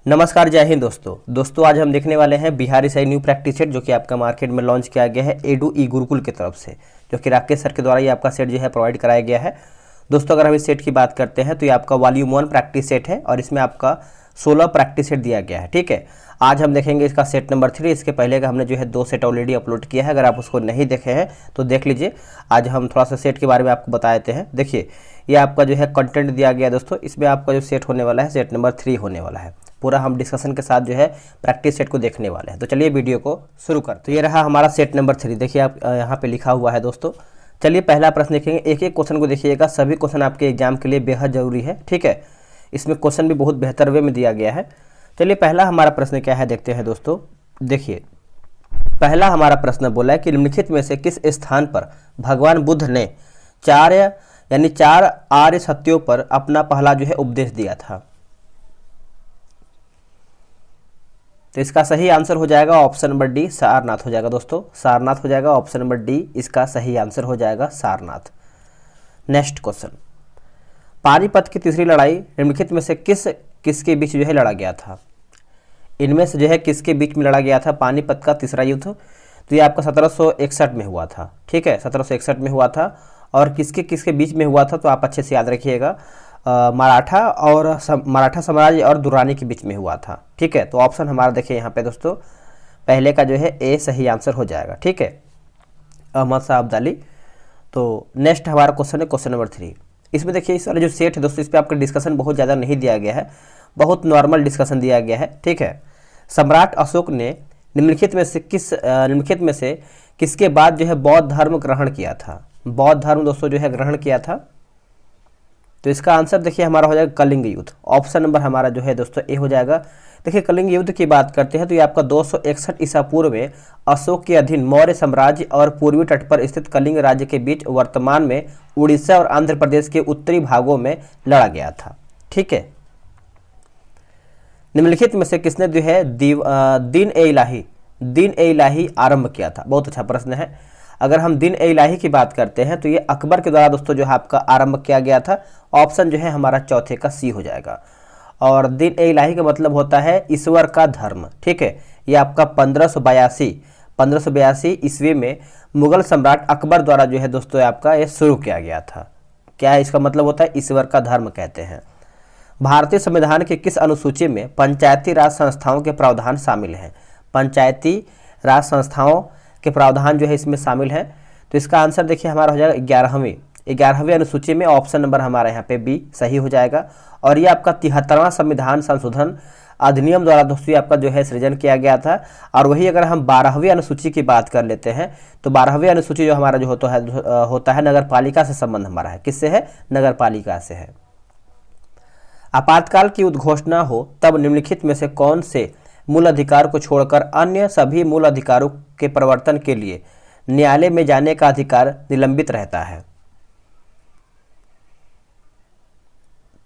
नमस्कार, जय हिंद दोस्तों आज हम देखने वाले हैं बिहार ईसाई न्यू प्रैक्टिस सेट जो कि आपका मार्केट में लॉन्च किया गया है एडू ई गुरुकुल की तरफ से, जो कि राकेश सर के द्वारा ये आपका सेट जो है प्रोवाइड कराया गया है। दोस्तों अगर हम इस सेट की बात करते हैं तो ये आपका वॉल्यूम 1 प्रैक्टिस सेट है और इसमें आपका 16 प्रैक्टिस सेट दिया गया है। ठीक है, आज हम देखेंगे इसका सेट नंबर 3। इसके पहले का हमने जो है 2 सेट ऑलरेडी अपलोड किया है, अगर आप उसको नहीं देखे हैं तो देख लीजिए। आज हम थोड़ा सा सेट के बारे में आपको बता देते हैं। देखिए ये आपका जो है कंटेंट दिया गया है दोस्तों, इसमें आपका जो सेट होने वाला है सेट नंबर 3 होने वाला है। पूरा हम डिस्कशन के साथ जो है प्रैक्टिस सेट को देखने वाले हैं। तो चलिए वीडियो को शुरू कर। तो ये रहा हमारा सेट नंबर 3। देखिए आप यहाँ पे लिखा हुआ है दोस्तों। चलिए पहला प्रश्न देखेंगे, एक एक क्वेश्चन को देखिएगा। सभी क्वेश्चन आपके एग्जाम के लिए बेहद जरूरी है। ठीक है, इसमें क्वेश्चन भी बहुत बेहतर वे में दिया गया है। चलिए पहला हमारा प्रश्न क्या है देखते हैं दोस्तों। देखिए पहला हमारा प्रश्न बोला है कि निम्नलिखित में से किस स्थान पर भगवान बुद्ध ने 4 आर्य सत्यों पर अपना पहला जो है उपदेश दिया था। तो इसका सही आंसर हो जाएगा ऑप्शन नंबर डी, सारनाथ हो जाएगा दोस्तों। सारनाथ हो जाएगा ऑप्शन नंबर डी, इसका सही आंसर हो जाएगा सारनाथ। नेक्स्ट क्वेश्चन, पानीपत की तीसरी लड़ाई निम्नलिखित में से किसके बीच जो है लड़ा गया था। इनमें से जो है किसके बीच में लड़ा गया था पानीपत का तीसरा युद्ध। तो ये आपका 1761 में हुआ था। ठीक है, 1761 में हुआ था। और किसके बीच में हुआ था तो आप अच्छे से याद रखिएगा, मराठा साम्राज्य और दुर्रानी के बीच में हुआ था। ठीक है, तो ऑप्शन हमारा देखिए यहाँ पे दोस्तों, पहले का जो है ए सही आंसर हो जाएगा। ठीक है, अहमद शाह अब्दाली। तो नेक्स्ट हमारा क्वेश्चन है क्वेश्चन नंबर 3। इसमें देखिए इस वाले जो सेट है दोस्तों, इस पर आपका डिस्कशन बहुत ज़्यादा नहीं दिया गया है, बहुत नॉर्मल डिस्कशन दिया गया है। ठीक है, सम्राट अशोक ने निम्नलिखित में से किसके बाद जो है बौद्ध धर्म ग्रहण किया था। बौद्ध धर्म दोस्तों जो है ग्रहण किया था। तो इसका आंसर देखिए हमारा हो जाएगा कलिंग युद्ध। ऑप्शन नंबर हमारा जो है दोस्तों ए हो जाएगा। देखिए कलिंग युद्ध की बात करते हैं तो ये आपका 261 ईसा पूर्व में अशोक के अधीन मौर्य साम्राज्य और पूर्वी तट पर स्थित कलिंग राज्य के बीच वर्तमान में उड़ीसा और आंध्र प्रदेश के उत्तरी भागों में लड़ा गया था। ठीक है, निम्नलिखित में से किसने जो है दीन ए इलाही आरंभ किया था। बहुत अच्छा प्रश्न है। अगर हम दीन ए इलाही की बात करते हैं तो ये अकबर के द्वारा दोस्तों जो है आपका आरंभ किया गया था। ऑप्शन जो है हमारा चौथे का सी हो जाएगा। और दीन ए इलाही का मतलब होता है ईश्वर का धर्म। ठीक है, ये आपका 1582 ईस्वी में मुगल सम्राट अकबर द्वारा जो है दोस्तों आपका ये शुरू किया गया था। क्या है इसका मतलब होता है ईश्वर का धर्म कहते हैं। भारतीय संविधान के किस अनुसूची में पंचायती राज संस्थाओं के प्रावधान शामिल हैं। पंचायती राज संस्थाओं के प्रावधान जो है इसमें शामिल है। तो इसका आंसर देखिए हमारा हो जाएगा 11वीं अनुसूची में। ऑप्शन नंबर हमारा यहाँ पे बी सही हो जाएगा। और ये आपका 73वां संविधान संशोधन अधिनियम द्वारा दोस्तों आपका जो है सृजन किया गया था। और वही अगर हम 12वीं अनुसूची की बात कर लेते हैं तो 12वीं अनुसूची जो हमारा जो होता है नगर पालिका से संबंध हमारा है। किससे है? नगर पालिका से है। आपातकाल की उद्घोषणा हो तब निम्नलिखित में से कौन से मूल अधिकार को छोड़कर अन्य सभी मूल अधिकारों के प्रवर्तन के लिए न्यायालय में जाने का अधिकार निलंबित रहता है।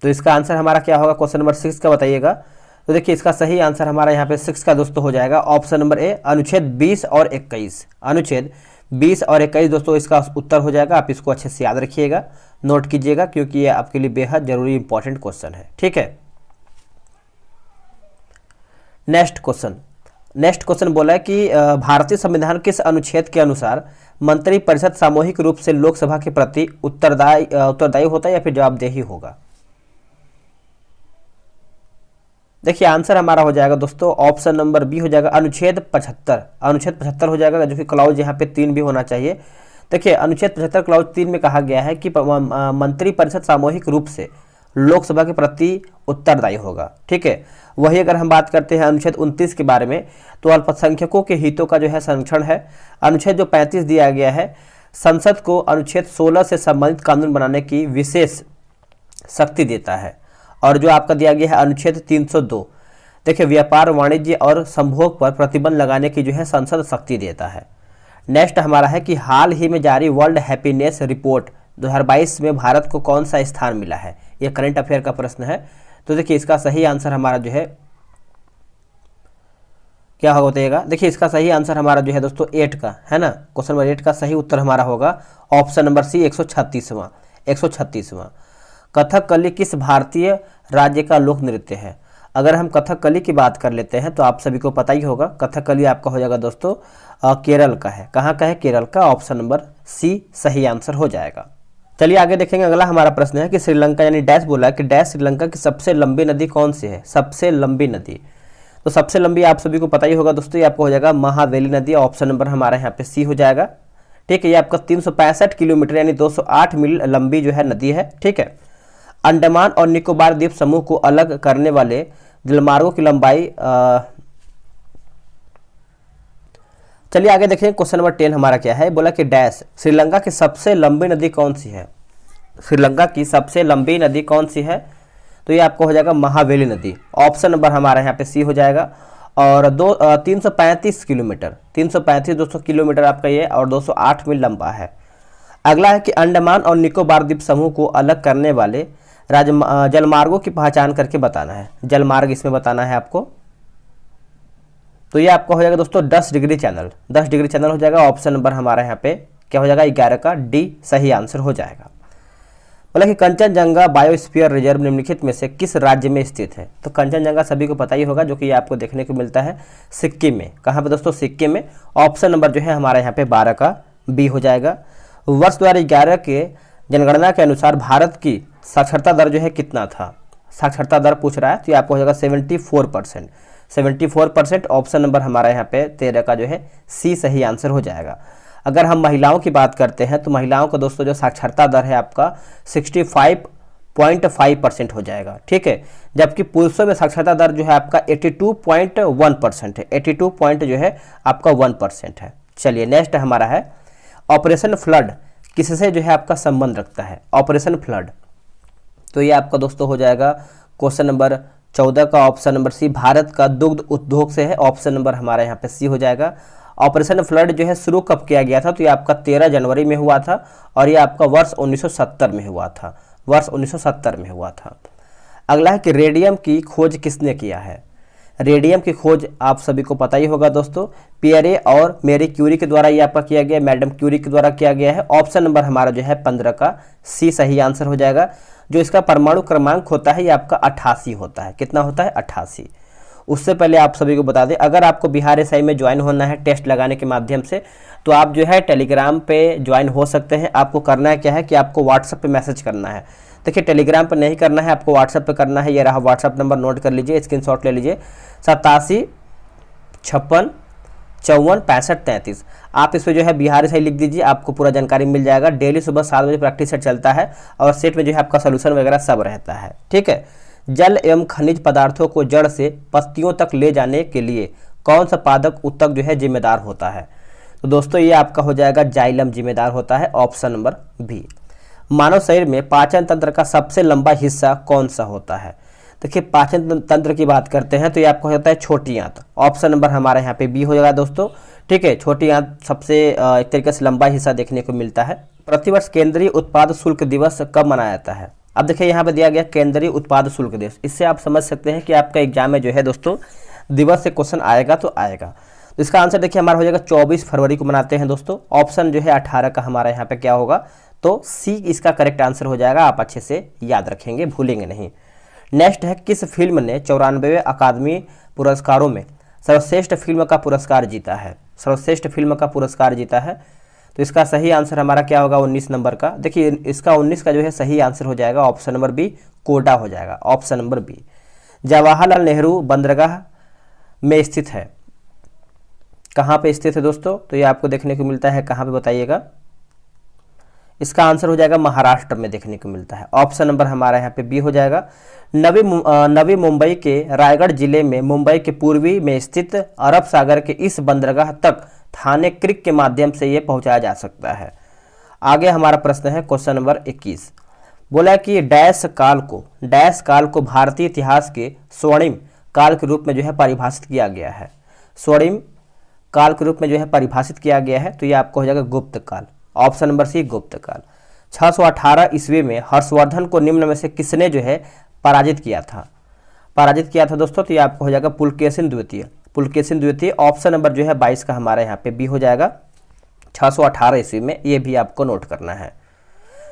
तो इसका आंसर हमारा क्या होगा क्वेश्चन नंबर 6 का बताइएगा। तो देखिए इसका सही आंसर हमारा यहाँ पे 6 का दोस्तों हो जाएगा ऑप्शन नंबर ए, अनुच्छेद 20 और 21। अनुच्छेद 20 और 21 दोस्तों इसका उत्तर हो जाएगा। आप इसको अच्छे से याद रखिएगा, नोट कीजिएगा, क्योंकि ये आपके लिए बेहद जरूरी इंपॉर्टेंट क्वेश्चन है। ठीक है, नेक्स्ट क्वेश्चन बोला है कि भारतीय संविधान किस अनुच्छेद के अनुसार मंत्रिपरिषद सामूहिक रूप से लोकसभा के प्रति उत्तरदायी होता है या फिर जवाबदेही होगा। देखिए आंसर हमारा हो जाएगा दोस्तों ऑप्शन नंबर बी हो जाएगा अनुच्छेद 75। अनुच्छेद 75 हो जाएगा, जो कि क्लाउज यहाँ पे 3 भी होना चाहिए। देखिए अनुच्छेद 75 क्लाउज 3 में कहा गया है कि मंत्रिपरिषद सामूहिक रूप से लोकसभा के प्रति उत्तरदायी होगा। ठीक है, वही अगर हम बात करते हैं अनुच्छेद 29 के बारे में तो अल्पसंख्यकों के हितों का जो है संरक्षण है। अनुच्छेद जो 35 दिया गया है, संसद को अनुच्छेद 16 से संबंधित कानून बनाने की विशेष शक्ति देता है। और जो आपका दिया गया है अनुच्छेद 302, देखिए व्यापार वाणिज्य और संभोग पर प्रतिबंध लगाने की जो है संसद शक्ति देता है। नेक्स्ट हमारा है कि हाल ही में जारी वर्ल्ड हैप्पीनेस रिपोर्ट 2022 में भारत को कौन सा स्थान मिला है। यह करंट अफेयर का प्रश्न है। तो देखिए इसका सही आंसर हमारा जो है क्या होगा। देखिए इसका सही आंसर हमारा जो है दोस्तों 8 का है ना, क्वेश्चन नंबर 8 का सही उत्तर हमारा होगा ऑप्शन नंबर सी 136वां। कथकली किस भारतीय राज्य का लोक नृत्य है। अगर हम कथकली की बात कर लेते हैं तो आप सभी को पता ही होगा, कथकली आपका हो जाएगा दोस्तों केरल का है। कहाँ का है? केरल का। ऑप्शन नंबर सी सही आंसर हो जाएगा। चलिए आगे देखेंगे। अगला हमारा प्रश्न है कि श्रीलंका यानी डैश बोला कि डैश श्रीलंका की सबसे लंबी नदी कौन सी है? सबसे लंबी नदी, तो सबसे लंबी आप सभी को पता ही होगा दोस्तों, ये आपको हो जाएगा महावेली नदी। ऑप्शन नंबर हमारा यहाँ पे सी हो जाएगा। ठीक है, ये आपका 365 किलोमीटर यानी 208 मील लंबी जो है नदी है। ठीक है, अंडमान और निकोबार द्वीप समूह को अलग करने वाले जलमार्गों की लंबाई चलिए आगे देखें। क्वेश्चन नंबर 10 हमारा क्या है? बोला कि डैश श्रीलंका की सबसे लंबी नदी कौन सी है? श्रीलंका की सबसे लंबी नदी कौन सी है? तो ये आपको हो जाएगा महावेली नदी। ऑप्शन नंबर हमारा यहाँ पे सी हो जाएगा। और 335 किलोमीटर, 200 किलोमीटर आपका ये, और 208 मील लंबा है। अगला है कि अंडमान और निकोबार द्वीप समूह को अलग करने वाले जलमार्गों की पहचान करके बताना है। जलमार्ग इसमें बताना है आपको। तो ये आपका हो जाएगा दोस्तों 10 डिग्री चैनल, 10 डिग्री चैनल हो जाएगा। ऑप्शन नंबर हमारा यहाँ पे क्या हो जाएगा? 11 का डी सही आंसर हो जाएगा। बोला कि कंचनजंगा बायोस्फीयर रिजर्व निम्नलिखित में से किस राज्य में स्थित है? तो कंचनजंगा सभी को पता ही होगा, जो कि आपको देखने को मिलता है सिक्किम में। कहाँ पे दोस्तों? सिक्किम में। ऑप्शन नंबर जो है हमारा यहाँ पे 12 का बी हो जाएगा। वर्ष 2011 के जनगणना के अनुसार भारत की साक्षरता दर जो है कितना था? साक्षरता दर पूछ रहा है, तो ये आपको हो जाएगा 74%। 74%। ऑप्शन नंबर हमारा यहाँ पे 13 का जो है सी सही आंसर हो जाएगा। अगर हम महिलाओं की बात करते हैं तो महिलाओं का दोस्तों जो साक्षरता दर है आपका 65.5% हो जाएगा। ठीक है, जबकि पुरुषों में साक्षरता दर जो है आपका 82.1% है। 82 पॉइंट जो है आपका 1% है। चलिए नेक्स्ट हमारा है ऑपरेशन फ्लड किससे जो है आपका संबंध रखता है? ऑपरेशन फ्लड, तो ये आपका दोस्तों हो जाएगा क्वेश्चन नंबर 14 का ऑप्शन नंबर सी, भारत का दुग्ध उद्योग से है। ऑप्शन नंबर हमारा यहाँ पे सी हो जाएगा। ऑपरेशन फ्लड जो है शुरू कब किया गया था? तो ये आपका 13 जनवरी में हुआ था, और ये आपका वर्ष 1970 में हुआ था। वर्ष 1970 में हुआ था। अगला है कि रेडियम की खोज किसने किया है? रेडियम की खोज आप सभी को पता ही होगा दोस्तों, पियरे और मेरी क्यूरी के द्वारा ये आपका किया गया, मैडम क्यूरी के द्वारा किया गया है। ऑप्शन नंबर हमारा जो है 15 का सी सही आंसर हो जाएगा। जो इसका परमाणु क्रमांक होता है ये आपका 88 होता है। कितना होता है? 88। उससे पहले आप सभी को बता दें, अगर आपको बिहार एसआई में ज्वाइन होना है टेस्ट लगाने के माध्यम से, तो आप जो है टेलीग्राम पे ज्वाइन हो सकते हैं। आपको करना है क्या है कि आपको व्हाट्सएप पे मैसेज करना है। देखिए टेलीग्राम पर नहीं करना है, आपको व्हाट्सएप पे करना है। ये रहा व्हाट्सएप नंबर, नोट कर लीजिए, स्क्रीनशॉट ले लीजिए। 87 56 54 65 33। आप इसमें जो है बिहार एसआई लिख दीजिए, आपको पूरा जानकारी मिल जाएगा। डेली सुबह 7 बजे प्रैक्टिस सेट चलता है, और सेट में जो है आपका सोल्यूशन वगैरह सब रहता है। ठीक है, जल एवं खनिज पदार्थों को जड़ से पत्तियों तक ले जाने के लिए कौन सा पादप ऊतक जो है जिम्मेदार होता है? तो दोस्तों ये आपका हो जाएगा जाइलम जिम्मेदार होता है। Option number B. मानव शरीर में पाचन तंत्र का सबसे लंबा हिस्सा कौन सा होता है? देखिए पाचन तंत्र की बात करते हैं तो ये आपको होता है छोटी आंत। ऑप्शन नंबर हमारा यहाँ पे बी हो जाएगा दोस्तों। ठीक है, छोटी आंत सबसे एक तरीके से लंबा हिस्सा देखने को मिलता है। प्रतिवर्ष केंद्रीय उत्पाद शुल्क दिवस कब मनाया जाता है? अब देखिए यहाँ पे दिया गया केंद्रीय उत्पाद शुल्क दिवस। इससे आप समझ सकते हैं कि आपका एग्जाम में जो है दोस्तों दिवस से क्वेश्चन आएगा तो आएगा। तो इसका आंसर देखिए हमारा हो जाएगा 24 फरवरी को मनाते हैं दोस्तों। ऑप्शन जो है 18 का हमारा यहाँ पे क्या होगा? तो सी इसका करेक्ट आंसर हो जाएगा। आप अच्छे से याद रखेंगे, भूलेंगे नहीं। नेक्स्ट है किस फिल्म ने 94वें अकादमी पुरस्कारों में सर्वश्रेष्ठ फिल्म का पुरस्कार जीता है? सर्वश्रेष्ठ फिल्म का पुरस्कार जीता है, तो इसका सही आंसर हमारा क्या होगा? 19 नंबर का। देखिए इसका 19 का जो है सही आंसर हो जाएगा ऑप्शन नंबर बी, कोटा हो जाएगा। Option number B. Jawaharlal Nehru बंदरगाह में स्थित है, कहाँ पे स्थित है दोस्तों? तो ये आपको देखने को मिलता है, कहाँ पे बताइएगा? इसका आंसर हो जाएगा महाराष्ट्र में देखने को मिलता है। ऑप्शन नंबर हमारा यहाँ पे बी हो जाएगा। नवी मुंबई के रायगढ़ जिले में मुंबई के पूर्वी में स्थित अरब सागर के इस बंदरगाह तक थाने क्रिक के माध्यम से ये पहुंचाया जा सकता है। आगे हमारा प्रश्न है क्वेश्चन नंबर 21। बोला कि डैश काल को भारतीय इतिहास के स्वर्णिम काल के रूप में जो है परिभाषित किया गया है। स्वर्णिम काल के रूप में जो है परिभाषित किया गया है, तो ये आपको हो जाएगा गुप्त काल। ऑप्शन नंबर सी गुप्त काल। 618 ईस्वी में हर्षवर्धन को निम्न में से किसने जो है पराजित किया था दोस्तों? तो ये आपको हो जाएगा पुलकेशिन द्वितीय। ऑप्शन नंबर जो है 22 का हमारा यहाँ पे बी हो जाएगा। 618 ईस्वी में, ये भी आपको नोट करना है।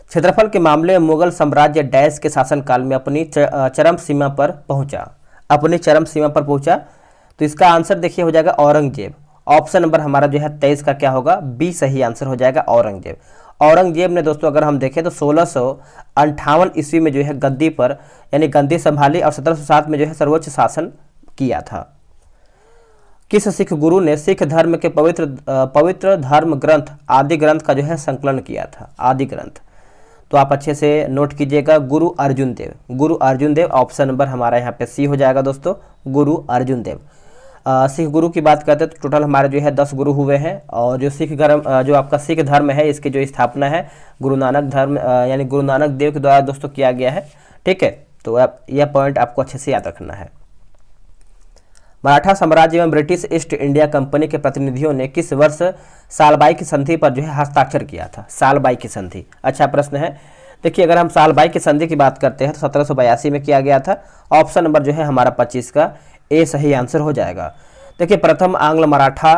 क्षेत्रफल के मामले में मुगल साम्राज्य डैश के शासनकाल में अपनी चरम सीमा पर पहुंचा। अपनी चरम सीमा पर पहुंचा? तो इसका आंसर देखिए हो जाएगा औरंगजेब। ऑप्शन नंबर हमारा जो है 23 का क्या होगा, बी सही आंसर हो जाएगा औरंगजेब। औरंगजेब ने दोस्तों अगर हम देखें तो 1658 ईस्वी में जो है गद्दी पर यानी गद्दी संभाली और 1707 में जो है सर्वोच्च शासन किया था। किस सिख गुरु ने सिख धर्म के पवित्र धर्म ग्रंथ आदि ग्रंथ का जो है संकलन किया था? आदि ग्रंथ, तो आप अच्छे से नोट कीजिएगा, गुरु अर्जुन देव। गुरु अर्जुन देव, ऑप्शन नंबर हमारा यहाँ पे सी हो जाएगा दोस्तों, गुरु अर्जुन देव। सिख गुरु की बात करते हैं तो टोटल हमारे जो है 10 गुरु हुए हैं। और जो सिख धर्म जो आपका सिख धर्म है इसकी जो स्थापना है गुरु नानक धर्म यानी गुरु नानक देव के द्वारा दोस्तों किया गया है। ठीक है, तो यह पॉइंट आपको अच्छे से याद रखना है। मराठा साम्राज्य एवं ब्रिटिश ईस्ट इंडिया कंपनी के प्रतिनिधियों ने किस वर्ष सालबाई की संधि पर जो है हस्ताक्षर किया था? सालबाई की संधि, अच्छा प्रश्न है। देखिए अगर हम सालबाई की संधि की बात करते हैं तो 1782 में किया गया था। ऑप्शन नंबर जो है हमारा 25 का ए सही आंसर हो जाएगा। देखिए प्रथम आंग्ल मराठा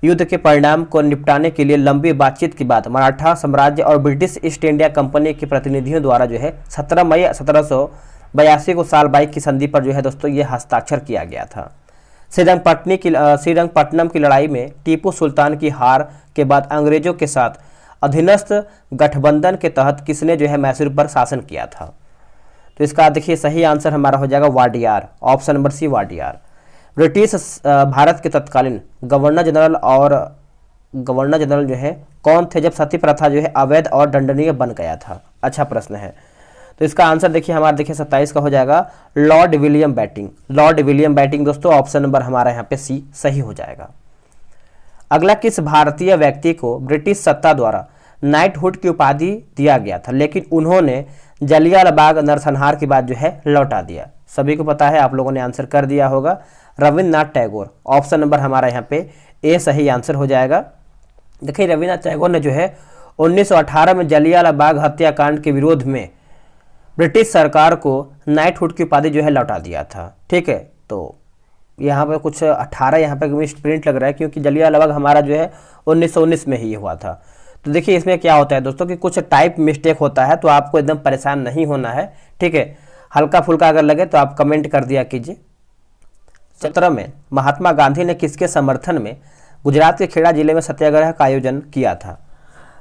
युद्ध के परिणाम को निपटाने के लिए लंबी बातचीत के बाद मराठा साम्राज्य और ब्रिटिश ईस्ट इंडिया कंपनी के प्रतिनिधियों द्वारा जो है 17 मई 1782 को सालबाई की संधि पर जो है दोस्तों ये हस्ताक्षर किया गया था। श्रीरंगपट्टनम की लड़ाई में टीपू सुल्तान की हार के बाद अंग्रेजों के साथ अधीनस्थ गठबंधन के तहत किसने जो है मैसूर पर शासन किया था? तो इसका देखिए सही आंसर हमारा हो जाएगा Wodeyar, option number C Wodeyar. British Bharat के तत्कालीन गवर्नर जनरल जो है कौन थे जब सती प्रथा जो है अवैध और दंडनीय बन गया था? अच्छा प्रश्न है। तो इसका आंसर देखिए हमारा देखिए 27 का हो जाएगा Lord William batting. Lord William batting दोस्तों, ऑप्शन नंबर हमारा यहाँ पे सी सही हो जाएगा। अगला किस भारतीय व्यक्ति को ब्रिटिश सत्ता द्वारा नाइटहुड की उपाधि दिया गया था लेकिन उन्होंने जलियांवाला नरसंहार के बाद जो है लौटा दिया? सभी को पता है, आप लोगों ने आंसर कर दिया होगा, रविन्द्रनाथ टैगोर। ऑप्शन नंबर हमारा यहाँ पे ए सही आंसर हो जाएगा। देखिए रविन्द्रनाथ टैगोर ने जो है 1918 में जलियांवाला बाग हत्याकांड के विरोध में ब्रिटिश सरकार को नाइटहुड की उपाधि जो है लौटा दिया था। ठीक है, तो यहाँ पे कुछ 18 यहाँ पे मिस प्रिंट लग रहा है क्योंकि जलियांवाला बाग हमारा जो है 1919 में ही हुआ था। तो देखिए इसमें क्या होता है दोस्तों कि कुछ टाइप मिस्टेक होता है, तो आपको एकदम परेशान नहीं होना है। ठीक है, हल्का फुल्का अगर लगे तो आप कमेंट कर दिया कीजिए। 17 में महात्मा गांधी ने किसके समर्थन में गुजरात के खेड़ा जिले में सत्याग्रह का आयोजन किया था?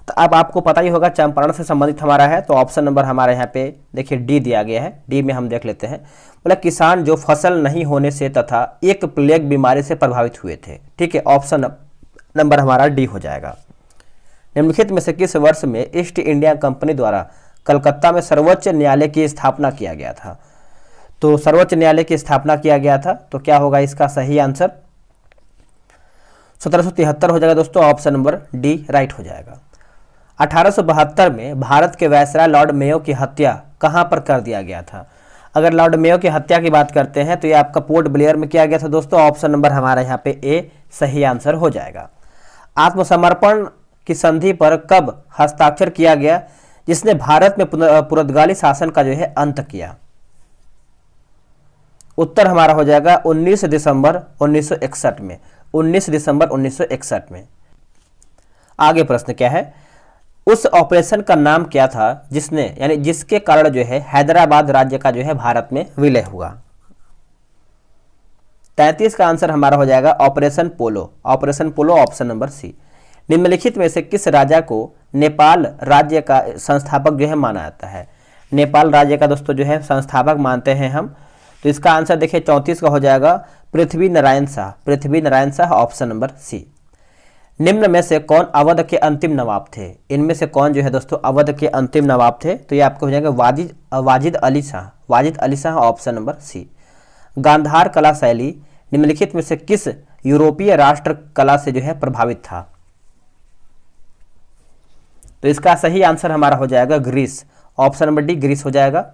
तो अब आपको पता ही होगा चंपारण से संबंधित हमारा है, तो ऑप्शन नंबर हमारे यहाँ पे देखिए डी दिया गया है। डी में हम देख लेते हैं, बोला किसान जो फसल नहीं होने से तथा एक प्लेग बीमारी से प्रभावित हुए थे। ठीक है, ऑप्शन नंबर हमारा डी हो जाएगा। निम्नलिखित में से किस वर्ष में ईस्ट इंडिया कंपनी द्वारा कलकत्ता में सर्वोच्च न्यायालय की स्थापना किया गया था? तो सर्वोच्च न्यायालय की स्थापना किया गया था, तो क्या होगा इसका सही आंसर? 1773 हो जाएगा दोस्तों, ऑप्शन नंबर डी राइट हो जाएगा। 1872 में भारत के वायसराय लॉर्ड मेयो की हत्या कहां पर कर दिया गया था? अगर लॉर्ड मेयो की हत्या की बात करते हैं तो ये आपका पोर्ट ब्लेयर में किया गया था दोस्तों। ऑप्शन नंबर हमारा यहाँ पे ए सही आंसर हो जाएगा। आत्मसमर्पण की संधि पर कब हस्ताक्षर किया गया जिसने भारत में पुर्तगाली शासन का जो है अंत किया? उत्तर हमारा हो जाएगा 19 दिसंबर 1961 में। 19 दिसंबर 1961 में। आगे प्रश्न क्या है, उस ऑपरेशन का नाम क्या था जिसने यानी जिसके कारण जो है हैदराबाद राज्य का जो है भारत में विलय हुआ? 33 का आंसर हमारा हो जाएगा ऑपरेशन पोलो। ऑपरेशन पोलो, ऑप्शन नंबर सी। निम्नलिखित में से किस राजा को नेपाल राज्य का संस्थापक जो है माना जाता है? नेपाल राज्य का दोस्तों जो है संस्थापक मानते हैं हम, तो इसका आंसर देखिए 34 का हो जाएगा Prithvi Narayan Shah. Prithvi Narayan Shah, option number C. निम्न में से कौन अवध के अंतिम नवाब थे? इनमें से कौन जो है दोस्तों अवध के अंतिम नवाब थे? तो ये आपको हो जाएगा Wajid Ali Shah. Wajid Ali Shah, option number C. Gandhara कला शैली निम्नलिखित में से किस यूरोपीय राष्ट्र कला से जो है प्रभावित था? तो इसका सही आंसर हमारा हो जाएगा Greece. Option number D Greece हो जाएगा।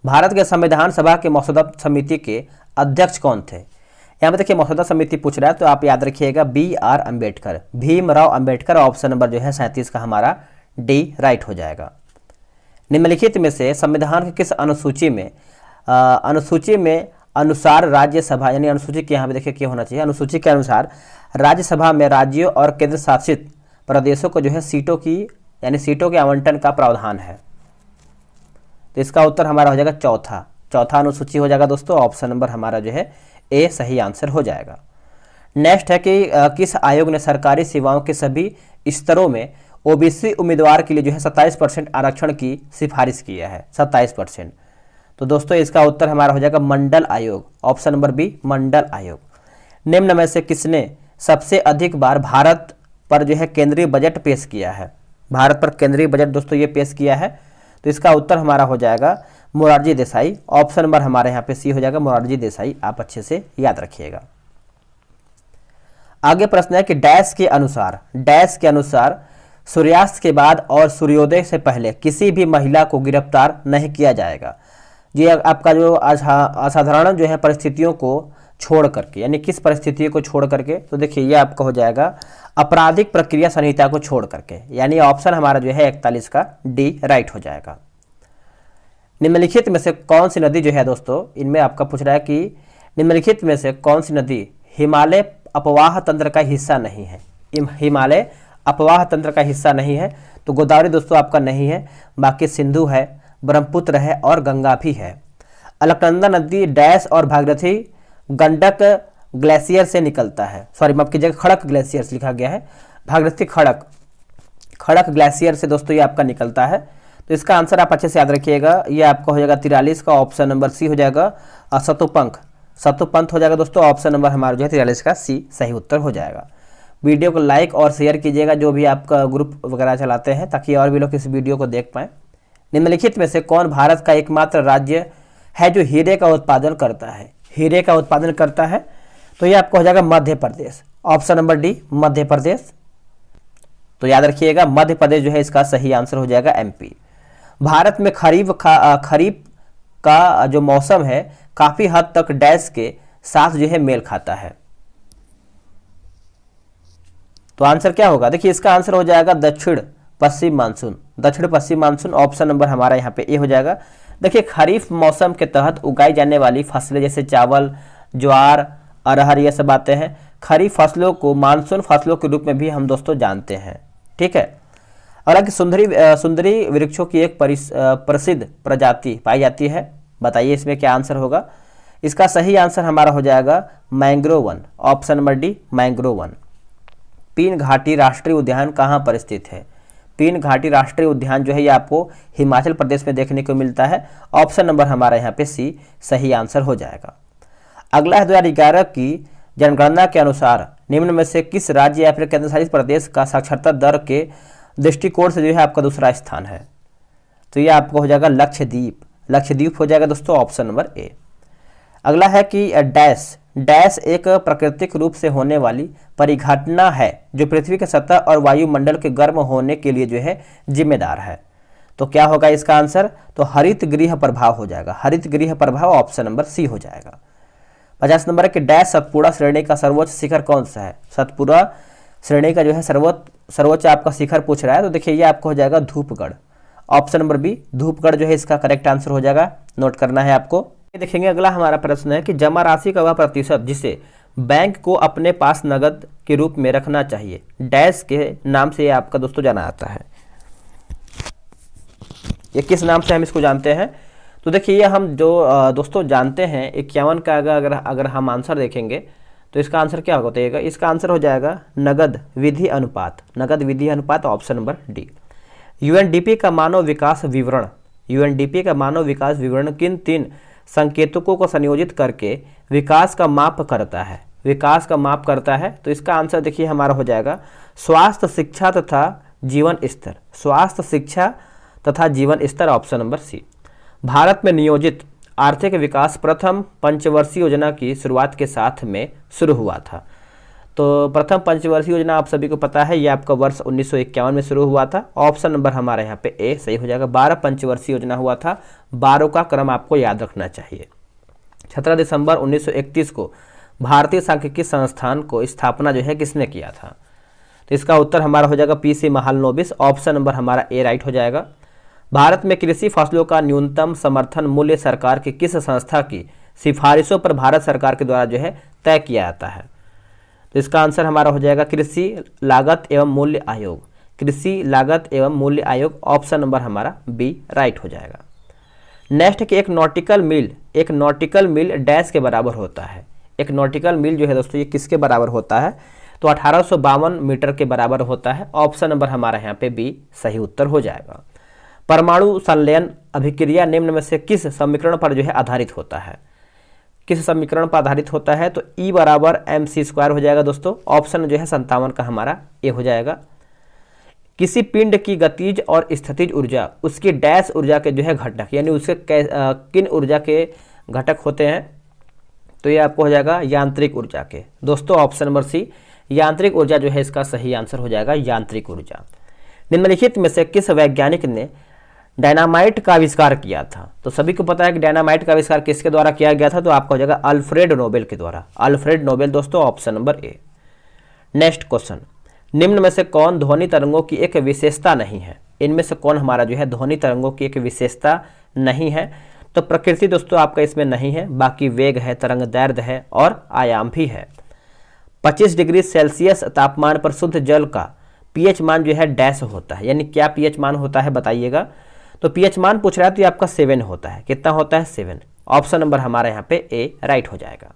भारत के संविधान सभा के मसौदा समिति के अध्यक्ष कौन थे? यहाँ पे देखिए मसौदा समिति पूछ रहा है, तो आप याद रखिएगा B R. Ambedkar, Bhimrao Ambedkar. Option number जो है 37 का हमारा डी राइट हो जाएगा। निम्नलिखित में से संविधान के किस अनुसूची में अनुसार राज्यसभा यानी अनुसूची के यहाँ पे देखिए क्या होना चाहिए, अनुसूची के अनुसार राज्यसभा में राज्यों और केंद्र शासित प्रदेशों को जो है सीटों के आवंटन का प्रावधान है? तो इसका उत्तर हमारा हो जाएगा चौथा अनुसूची हो जाएगा दोस्तों, ऑप्शन नंबर हमारा जो है ए सही आंसर हो जाएगा। नेक्स्ट है कि किस आयोग ने सरकारी सेवाओं के सभी स्तरों में ओबीसी उम्मीदवार के लिए जो है 27% आरक्षण की सिफारिश किया है, 27%। तो दोस्तों इसका उत्तर हमारा हो जाएगा मंडल आयोग, ऑप्शन नंबर बी मंडल आयोग। निम्न में से किसने सबसे अधिक बार भारत पर जो है केंद्रीय बजट पेश किया है? भारत पर केंद्रीय बजट दोस्तों ये पेश किया है, तो इसका उत्तर हमारा हो जाएगा मोरारजी देसाई, ऑप्शन नंबर हमारे यहाँ पे सी हो जाएगा मोरारजी देसाई। आप अच्छे से याद रखिएगा। आगे प्रश्न है कि डैश के अनुसार सूर्यास्त के बाद और सूर्योदय से पहले किसी भी महिला को गिरफ्तार नहीं किया जाएगा। ये आपका जो असाधारण जो है परिस्थितियों को छोड़ करके, यानी किस परिस्थिति को छोड़ करके, तो देखिए ये आपका हो जाएगा आपराधिक प्रक्रिया संहिता को छोड़ करके, यानी ऑप्शन हमारा जो है 41 का डी राइट हो जाएगा। निम्नलिखित में से कौन सी नदी जो है दोस्तों, इनमें आपका पूछ रहा है कि निम्नलिखित में से कौन सी नदी हिमालय अपवाह तंत्र का हिस्सा नहीं है? हिमालय अपवाह तंत्र का हिस्सा नहीं है, तो गोदावरी दोस्तों आपका नहीं है, बाकी सिंधु है, ब्रह्मपुत्र है और गंगा भी है। अलकनंदा नदी डैश और भागीरथी गंडक ग्लेशियर से निकलता है, सॉरी माफ कीजिएगा खड़क ग्लेशियर से लिखा गया है, भागीरथी खड़क ग्लेशियर से दोस्तों ये आपका निकलता है। तो इसका आंसर आप अच्छे से याद रखिएगा, ये आपका हो जाएगा 43 का ऑप्शन नंबर सी हो जाएगा, सतुपंथ हो जाएगा दोस्तों, ऑप्शन नंबर हमारा जो है 43 का सी सही उत्तर हो जाएगा। वीडियो को लाइक और शेयर कीजिएगा जो भी आपका ग्रुप वगैरह चलाते हैं, ताकि और भी लोग इस वीडियो को देख पाएँ। निम्नलिखित में से कौन भारत का एकमात्र राज्य है जो हीरे का उत्पादन करता है? हीरे का उत्पादन करता है, तो ये आपको हो जाएगा Madhya Pradesh, option number D Madhya Pradesh. तो याद रखिएगा मध्य प्रदेश जो है इसका सही आंसर हो जाएगा एमपी। भारत में खरीफ का जो मौसम है काफी हद तक डैश के साथ जो है मेल खाता है, तो आंसर क्या होगा? देखिए इसका आंसर हो जाएगा दक्षिण पश्चिम मानसून, ऑप्शन नंबर हमारा यहाँ पे ए हो जाएगा। देखिए खरीफ मौसम के तहत उगाई जाने वाली फसलें जैसे चावल, ज्वार, अरहर, ये सब आते हैं। खरीफ फसलों को मानसून फसलों के रूप में भी हम दोस्तों जानते हैं, ठीक है। हालांकि सुंदरी वृक्षों की एक प्रसिद्ध प्रजाति पाई जाती है, बताइए इसमें क्या आंसर होगा? इसका सही आंसर हमारा हो जाएगा mangrove 1, option number D mangrove 1। पीन घाटी राष्ट्रीय उद्यान कहाँ पर स्थित है? पीन घाटी राष्ट्रीय उद्यान जो है ये आपको हिमाचल प्रदेश में देखने को मिलता है, ऑप्शन नंबर हमारा यहाँ पे सी सही आंसर हो जाएगा। अगला है 2011 की जनगणना के अनुसार निम्न में से किस राज्य या फिर केंद्र शासित प्रदेश का साक्षरता दर के दृष्टिकोण से जो है आपका दूसरा स्थान है? तो ये आपको हो जाएगा लक्षद्वीप हो जाएगा दोस्तों, ऑप्शन नंबर ए। अगला है कि डैश एक प्राकृतिक रूप से होने वाली परिघटना है जो पृथ्वी के सतह और वायुमंडल के गर्म होने के लिए जो है जिम्मेदार है। तो क्या होगा इसका आंसर? तो हरित गृह प्रभाव हो जाएगा, हरित गृह प्रभाव, ऑप्शन नंबर सी हो जाएगा। 50 नंबर है कि डैश सतपुड़ा श्रेणी का सर्वोच्च शिखर कौन सा है? सतपुड़ा श्रेणी का जो है सर्वोच्च आपका शिखर पूछ रहा है, तो देखिए ये आपको हो जाएगा Dhupgarh, option number B Dhupgarh जो है इसका करेक्ट आंसर हो जाएगा, नोट करना है आपको। देखेंगे अगला हमारा प्रश्न है कि जमा राशि का वह प्रतिशत जिसे बैंक को अपने पास नगद के रूप में रखना चाहिए, डैश के नाम से ये आपका दोस्तों जाना आता है। ये किस नाम से हम इसको जानते हैं? तो देखिए ये हम जो दोस्तों जानते हैं 51 का अगर हम आंसर देखेंगे तो इसका आंसर क्या होगा? इसका आंसर हो जाएगा नगद विधि अनुपात, ऑप्शन नंबर डी। यूएनडीपी का मानव विकास विवरण किन 3 संकेतकों को संयोजित करके विकास का माप करता है? तो इसका आंसर देखिए हमारा हो जाएगा स्वास्थ्य, शिक्षा तथा जीवन स्तर, ऑप्शन नंबर सी। भारत में नियोजित आर्थिक विकास प्रथम पंचवर्षीय योजना की शुरुआत के साथ में शुरू हुआ था। तो प्रथम पंचवर्षीय योजना आप सभी को पता है, ये आपका वर्ष 1951 में शुरू हुआ था, ऑप्शन नंबर हमारा यहाँ पे ए सही हो जाएगा। 12 पंचवर्षीय योजना हुआ था, 12 का क्रम आपको याद रखना चाहिए। 17 दिसंबर 1931 को भारतीय सांख्यिकी संस्थान को स्थापना जो है किसने किया था? तो इसका उत्तर हमारा हो जाएगा पीसी महालनोबिस, ऑप्शन नंबर हमारा ए राइट हो जाएगा। भारत में कृषि फसलों का न्यूनतम समर्थन मूल्य सरकार की किस संस्था की सिफारिशों पर भारत सरकार के द्वारा जो है तय किया जाता है? तो इसका आंसर हमारा हो जाएगा कृषि लागत एवं मूल्य आयोग, ऑप्शन नंबर हमारा बी राइट हो जाएगा। नेक्स्ट कि एक नॉटिकल मील एक नॉटिकल मील डैश के बराबर होता है। एक नॉटिकल मील जो है दोस्तों ये किसके बराबर होता है, तो 1852 मीटर के बराबर होता है। ऑप्शन नंबर हमारा यहाँ पे बी सही उत्तर हो जाएगा। परमाणु संलयन अभिक्रिया निम्न में से किस समीकरण पर जो है आधारित होता है, किस समीकरण पर आधारित होता है, तो E बराबर mc² हो जाएगा दोस्तों। ऑप्शन जो है 57 का हमारा ए हो जाएगा। किसी पिंड की गतिज और स्थितिज ऊर्जा उसकी डैश ऊर्जा के जो है घटक, यानी उसके किन ऊर्जा के घटक होते हैं, तो ये आपको हो जाएगा यांत्रिक ऊर्जा के। दोस्तों ऑप्शन नंबर सी यांत्रिक ऊर्जा जो है इसका सही आंसर हो जाएगा, यांत्रिक ऊर्जा। निम्नलिखित में से किस वैज्ञानिक ने डायनामाइट का आविष्कार किया था, तो सभी को पता है कि डायनामाइट का आविष्कार किसके द्वारा किया गया था, तो आपका हो जाएगा अल्फ्रेड नोबेल के द्वारा, अल्फ्रेड नोबेल दोस्तों, ऑप्शन नंबर ए। नेक्स्ट क्वेश्चन, निम्न में से कौन ध्वनि तरंगों की एक विशेषता नहीं है, इनमें से कौन हमारा जो है ध्वनि तरंगों की एक विशेषता नहीं है, तो प्रकृति दोस्तों आपका इसमें नहीं है, बाकी वेग है, तरंग दैर्ध्य है और आयाम भी है। 25 डिग्री सेल्सियस तापमान पर शुद्ध जल का पीएच मान जो है डैश होता है, यानी क्या पीएच मान होता है बताइएगा, तो पीएच मान पूछ रहा है तो ये आपका 7 होता है। कितना होता है, 7। ऑप्शन नंबर हमारा यहाँ पे ए राइट हो जाएगा।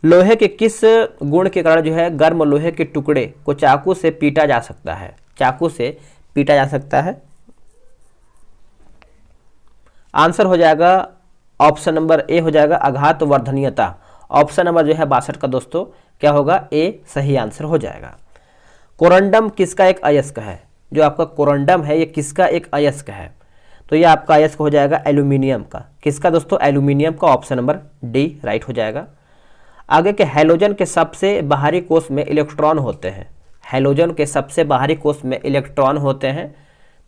लोहे के किस गुण के कारण जो है गर्म लोहे के टुकड़े को चाकू से पीटा जा सकता है, चाकू से पीटा जा सकता है, आंसर हो जाएगा ऑप्शन नंबर ए हो जाएगा आघात वर्धनीयता। ऑप्शन नंबर जो है 62 का दोस्तों क्या होगा, ए सही आंसर हो जाएगा। कोरंडम किसका एक अयस्क है, जो आपका कोरंडम है ये किसका एक अयस्क है, तो ये आपका अयस्क हो जाएगा एल्यूमिनियम का। किसका दोस्तों, एल्यूमिनियम का। ऑप्शन नंबर डी राइट हो जाएगा। आगे के हैलोजन के सबसे बाहरी कोष में इलेक्ट्रॉन होते हैं, हैलोजन के सबसे बाहरी कोष में इलेक्ट्रॉन होते हैं,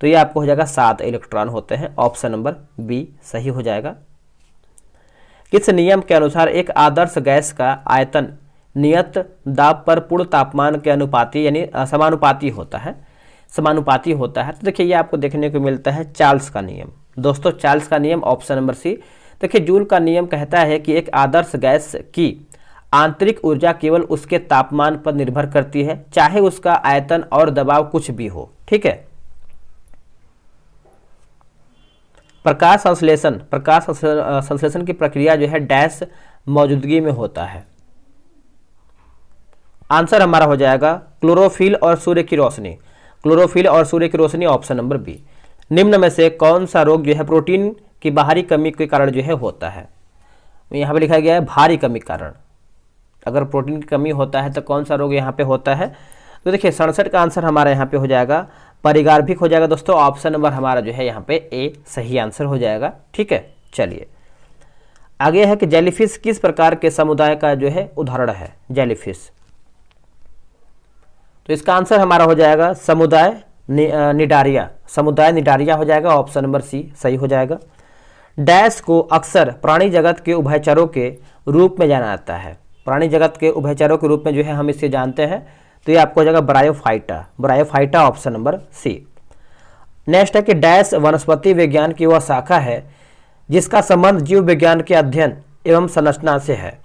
तो ये आपको हो जाएगा 7 इलेक्ट्रॉन होते हैं। ऑप्शन नंबर बी सही हो जाएगा। किस नियम के अनुसार एक आदर्श गैस का आयतन नियत दाब पर पूर्ण तापमान के अनुपाती यानी समानुपाती होता है, समानुपाती होता है, तो देखिए ये आपको देखने को मिलता है चार्ल्स का नियम। दोस्तों चार्ल्स का नियम ऑप्शन नंबर सी। देखिए जूल का नियम कहता है कि एक आदर्श गैस की आंतरिक ऊर्जा केवल उसके तापमान पर निर्भर करती है, चाहे उसका आयतन और दबाव कुछ भी हो, ठीक है। प्रकाश संश्लेषण, प्रकाश संश्लेषण की प्रक्रिया जो है डैश मौजूदगी में होता है, आंसर हमारा हो जाएगा क्लोरोफिल और सूर्य की रोशनी, क्लोरोफिल और सूर्य की रोशनी। Option number B. निम्न में से कौन सा रोग जो है प्रोटीन की बाहरी कमी के कारण जो है होता है, यहाँ पे लिखा गया है भारी कमी कारण। अगर प्रोटीन की कमी होता है तो कौन सा रोग यहाँ पे होता है, तो देखिए 67 का आंसर हमारा यहाँ पे हो जाएगा परिगार्भिक हो जाएगा दोस्तों। ऑप्शन नंबर हमारा जो है यहाँ पे ए सही आंसर हो जाएगा, ठीक है। चलिए आगे है कि जेलीफिश किस प्रकार के समुदाय का जो है उदाहरण है, जेलीफिश, तो इसका आंसर हमारा हो जाएगा समुदाय निडारिया, समुदाय निडारिया हो जाएगा। ऑप्शन नंबर सी सही हो जाएगा। डैश को अक्सर प्राणी जगत के उभयचरों के रूप में जाना जाता है, प्राणी जगत के उभयचरों के रूप में जो है हम इसे जानते हैं, तो ये आपको हो जाएगा bryophyta, bryophyta. Option number C. Next है कि डैश वनस्पति विज्ञान की वह शाखा है जिसका संबंध जीव विज्ञान के अध्ययन एवं संरचना से है,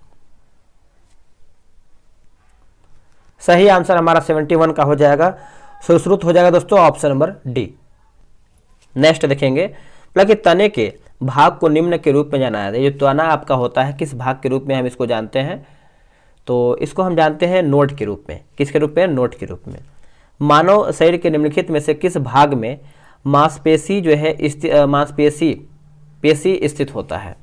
सही आंसर हमारा 71 का हो जाएगा, सुश्रुत हो जाएगा दोस्तों। Option number D. नेक्स्ट देखेंगे कि तने के भाग को निम्न के रूप में जाना जाता है, जो तना आपका होता है किस भाग के रूप में हम इसको जानते हैं, तो इसको हम जानते हैं नोड के रूप में। किसके रूप में, नोड के रूप में। मानव शरीर के निम्नलिखित में से किस भाग में मांसपेशी जो है मांसपेशी स्थित होता है,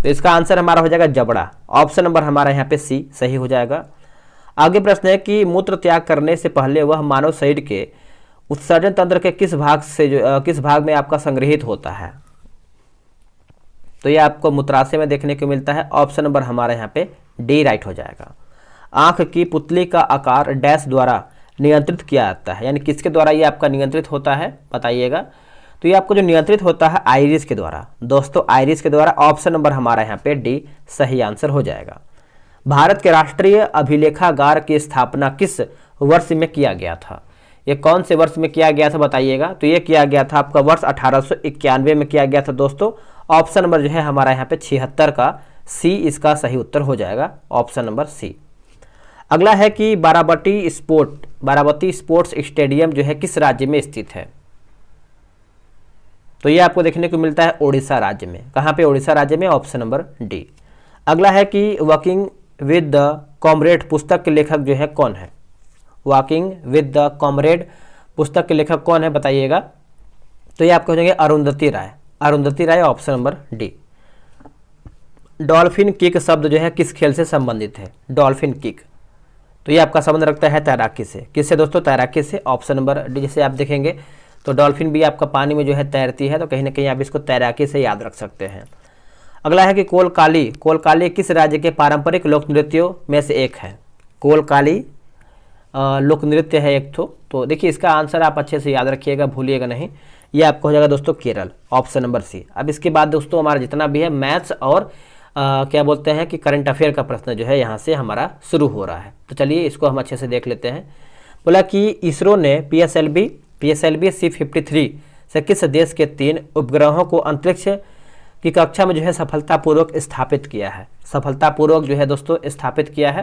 तो इसका आंसर हमारा हो जाएगा जबड़ा। ऑप्शन नंबर हमारा यहाँ पे सी सही हो जाएगा। आगे प्रश्न है कि मूत्र त्याग करने से पहले वह मानव शरीर के उत्सर्जन तंत्र के किस भाग में आपका संग्रहित होता है, तो ये आपको मूत्राशय में देखने को मिलता है। ऑप्शन नंबर हमारा यहाँ पे डी राइट हो जाएगा। आंख की पुतली का आकार डैश द्वारा नियंत्रित किया जाता है, यानी किसके द्वारा ये आपका नियंत्रित होता है बताइएगा, तो ये आपको जो नियंत्रित होता है आइरिस के द्वारा। दोस्तों आइरिस के द्वारा। ऑप्शन नंबर हमारा यहाँ पे डी सही आंसर हो जाएगा। भारत के राष्ट्रीय अभिलेखागार की स्थापना किस वर्ष में किया गया था, ये कौन से वर्ष में किया गया था बताइएगा, तो ये किया गया था आपका वर्ष 1891 में किया गया था दोस्तों। ऑप्शन नंबर जो है हमारा यहाँ पे 76 का सी इसका सही उत्तर हो जाएगा, ऑप्शन नंबर सी। अगला है कि बाराबती स्पोर्ट्स स्टेडियम जो है किस राज्य में स्थित है, तो ये आपको देखने को मिलता है उड़ीसा राज्य में। कहाँ पे? उड़ीसा राज्य में, ऑप्शन नंबर डी। अगला है कि वॉकिंग विद द कॉमरेड पुस्तक के लेखक जो है कौन है? वॉकिंग विद द कॉमरेड पुस्तक के लेखक कौन है बताइएगा। तो ये आपको हो जाएंगे Arundhati Roy. Arundhati Roy, option number D. Dolphin kick शब्द जो है किस खेल से संबंधित है? डॉल्फिन किक, तो ये आपका संबंध रखता है तैराकी से। किससे दोस्तों? तैराकी से, ऑप्शन नंबर डी। जैसे आप देखेंगे तो डॉल्फिन भी आपका पानी में जो है तैरती है, तो कहीं ना कहीं आप इसको तैराकी से याद रख सकते हैं। अगला है कि कोलकाली, कोलकाली किस राज्य के पारंपरिक लोक नृत्यों में से एक है? कोलकाली लोक नृत्य है एक तो देखिए इसका आंसर आप अच्छे से याद रखिएगा, भूलिएगा नहीं। ये आपको हो जाएगा दोस्तों केरल, ऑप्शन नंबर सी। अब इसके बाद दोस्तों हमारा जितना भी है मैथ्स और क्या बोलते हैं कि करंट अफेयर का प्रश्न जो है यहाँ से हमारा शुरू हो रहा है। तो चलिए इसको हम अच्छे से देख लेते हैं। बोला कि इसरो ने PSLV C-53 से किस देश के 3 उपग्रहों को अंतरिक्ष की कक्षा में जो है सफलतापूर्वक स्थापित किया है? सफलतापूर्वक जो है दोस्तों स्थापित किया है।